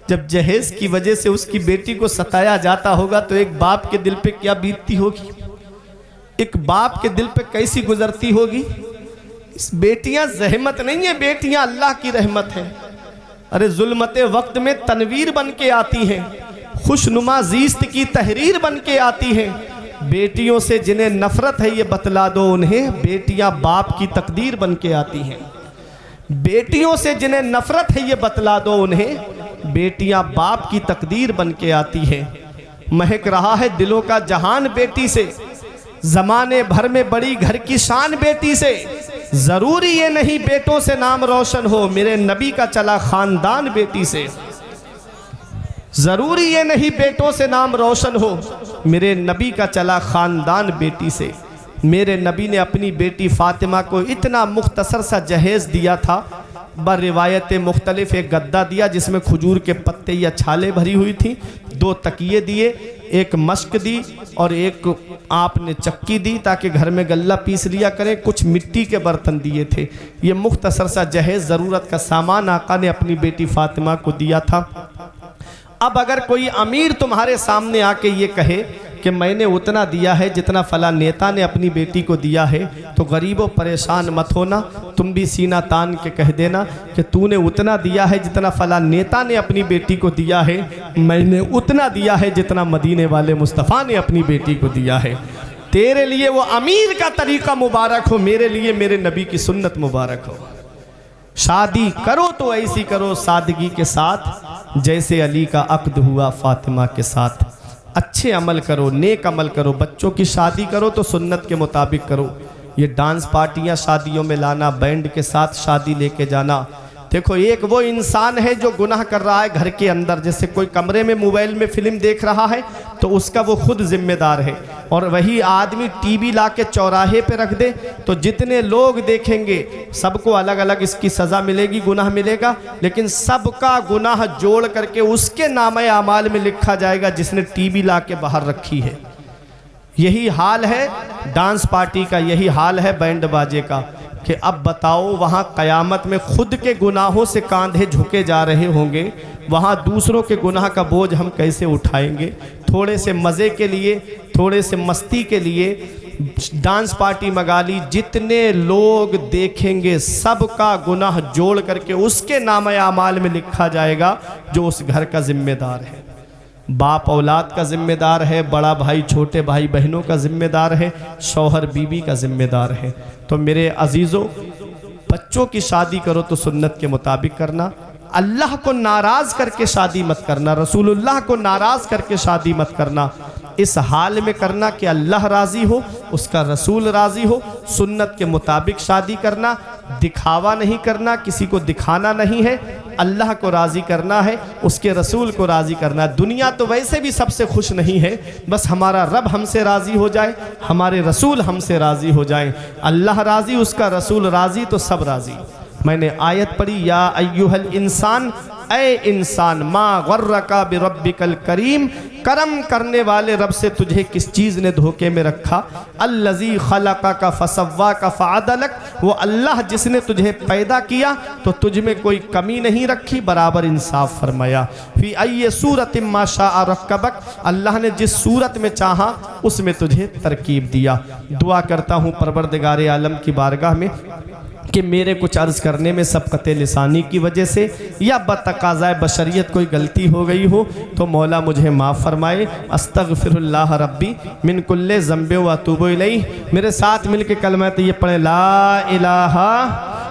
जब जहेज की वजह से उसकी बेटी को सताया जाता होगा तो एक बाप के दिल पे क्या बीतती होगी? एक बाप के दिल पे कैसी गुजरती होगी? इस बेटियां जहमत नहीं है, बेटियां अल्लाह की रहमत है। अरे जुल्मते वक्त में तनवीर बन के आती हैं, खुशनुमा जीस्त की तहरीर बन के आती हैं। बेटियों से जिन्हें नफरत है ये बतला दो उन्हें, बेटियां बाप की तकदीर बन के आती हैं। बेटियों से जिन्हें नफरत है ये बतला दो उन्हें, बेटियां बाप की तकदीर बन के आती हैं। महक रहा है दिलों का जहान बेटी से, जमाने भर में बड़ी घर की शान बेटी से। जरूरी ये नहीं बेटों से नाम रोशन हो, मेरे नबी का चला खानदान बेटी से। जरूरी ये नहीं बेटों से नाम रोशन हो, मेरे नबी का चला खानदान बेटी से। मेरे नबी ने अपनी बेटी फातिमा को इतना मुख्तसर सा जहेज दिया था, बर रिवायत मुख्तलिफ। एक गद्दा दिया जिसमें खजूर के पत्ते या छाले भरी हुई थी, 2 तकिए दिए, एक मश्क दी और एक आपने चक्की दी ताकि घर में गल्ला पीस लिया करें, कुछ मिट्टी के बर्तन दिए थे। ये मुख्तसर सा जहेज ज़रूरत का सामान आका ने अपनी बेटी फातिमा को दिया था। अब अगर कोई अमीर तुम्हारे सामने आके ये कहे कि मैंने उतना दिया है जितना फला नेता ने अपनी बेटी को दिया है, तो गरीबों परेशान मत होना, तुम भी सीना तान के कह देना कि तूने उतना दिया है जितना फला नेता ने अपनी बेटी को दिया है, मैंने उतना दिया है जितना मदीने वाले मुस्तफ़ा ने अपनी बेटी को दिया है। तेरे लिए वो अमीर का तरीका मुबारक हो, मेरे लिए मेरे नबी की सुन्नत मुबारक हो। शादी करो तो ऐसी करो सादगी के साथ जैसे अली का अक्द हुआ फातिमा के साथ। अच्छे अमल करो, नेक अमल करो। बच्चों की शादी करो तो सुन्नत के मुताबिक करो। ये डांस पार्टियां शादियों में लाना, बैंड के साथ शादी लेके जाना, देखो, एक वो इंसान है जो गुनाह कर रहा है घर के अंदर, जैसे कोई कमरे में मोबाइल में फिल्म देख रहा है तो उसका वो खुद जिम्मेदार है, और वही आदमी टीवी ला के चौराहे पे रख दे तो जितने लोग देखेंगे सबको अलग अलग इसकी सज़ा मिलेगी, गुनाह मिलेगा, लेकिन सबका गुनाह जोड़ करके उसके नामे आमाल में लिखा जाएगा जिसने टीवी ला के बाहर रखी है। यही हाल है डांस पार्टी का, यही हाल है बैंड बाजे का, कि अब बताओ वहाँ क़यामत में खुद के गुनाहों से कांधे झुके जा रहे होंगे, वहाँ दूसरों के गुनाह का बोझ हम कैसे उठाएंगे। थोड़े से मज़े के लिए, थोड़े से मस्ती के लिए डांस पार्टी मंगा ली, जितने लोग देखेंगे सबका गुनाह जोड़ करके उसके नाम आमाल में लिखा जाएगा जो उस घर का जिम्मेदार है। बाप औलाद का जिम्मेदार है, बड़ा भाई छोटे भाई बहनों का जिम्मेदार है, शौहर बीवी का जिम्मेदार है। तो मेरे अजीज़ों, बच्चों की शादी करो तो सुन्नत के मुताबिक करना, अल्लाह को नाराज़ करके शादी मत करना, रसूलुल्लाह को नाराज़ करके शादी मत करना। इस हाल में करना कि अल्लाह राज़ी हो, उसका रसूल राज़ी हो, सुन्नत के मुताबिक शादी करना, दिखावा नहीं करना, किसी को दिखाना नहीं है, अल्लाह को राज़ी करना है, उसके रसूल को राज़ी करना है। दुनिया तो वैसे भी सबसे खुश नहीं है, बस हमारा रब हमसे राज़ी हो जाए, हमारे रसूल हमसे राज़ी हो जाए। अल्लाह राज़ी, उसका रसूल राज़ी तो सब राज़ी। मैंने आयत पढ़ी, या अय्युहल इंसान, ऐ इंसान, मा गर्रका बिरब्बिकल करीम, करम करने वाले रब से तुझे किस चीज़ ने धोखे में रखा। अल्लज़ी खलक़का फसव्वाका फ़अदलक, वो अल्लाह जिसने तुझे पैदा किया तो तुझ में कोई कमी नहीं रखी, बराबर इंसाफ फरमाया। फ़ी अय्यि सूरतिन मा शाअ रक्कबक, अल्लाह ने जिस सूरत में चाहा उसमें तुझे तरकीब दिया। दुआ करता हूँ परवरदिगार आलम की बारगाह में कि मेरे कुछ अर्ज़ करने में सबक़त लिसानी की वजह से या बतक़ाज़ाए बशरियत कोई गलती हो गई हो तो मौला मुझे माफ़ फरमाए। अस्तग़फिरुल्लाह रब्बी मिन कुल्ले ज़ंबे व अतूबु इलैह। मेरे साथ मिलके कलमा तो ये पढ़े, ला इलाहा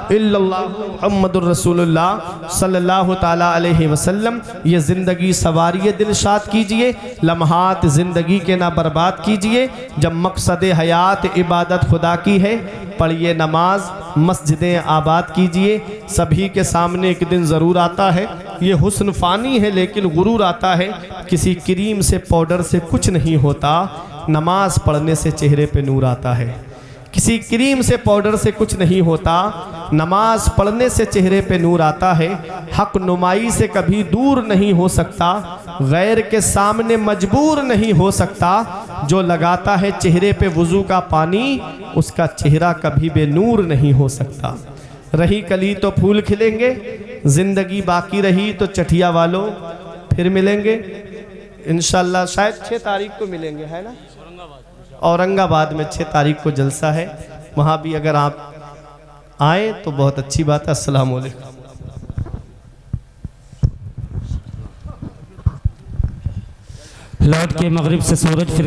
इल्लल्लाह मुहम्मदुर रसूलुल्लाह सल्लल्लाहु ताला अलैहि वसल्लम। ये ज़िंदगी सवारिए दिलशाद कीजिए, लम्हात ज़िंदगी के ना बर्बाद कीजिए। जब मकसद हयात इबादत खुदा की है, पढ़िए नमाज, मस्जिदें आबाद कीजिए। सभी के सामने एक दिन ज़रूर आता है, ये हुस्न फ़ानी है लेकिन गुरूर आता है। किसी क्रीम से पाउडर से कुछ नहीं होता, नमाज पढ़ने से चेहरे पे नूर आता है। किसी क्रीम से पाउडर से कुछ नहीं होता, नमाज पढ़ने से चेहरे पे नूर आता है। हक नुमाई से कभी दूर नहीं हो सकता, गैर के सामने मजबूर नहीं हो सकता। जो लगाता है चेहरे पे वुज़ू का पानी, उसका चेहरा कभी बेनूर नहीं हो सकता। रही कली तो फूल खिलेंगे, ज़िंदगी बाकी रही तो चटिया वालों फिर मिलेंगे इंशाअल्लाह। शायद 6 तारीख को मिलेंगे, है ना, औरंगाबाद में 6 तारीख को जलसा है, वहाँ भी अगर आप आए तो बहुत अच्छी बात है। अस्सलाम वालेकुम। लौट के मगरिब से सूरज फिर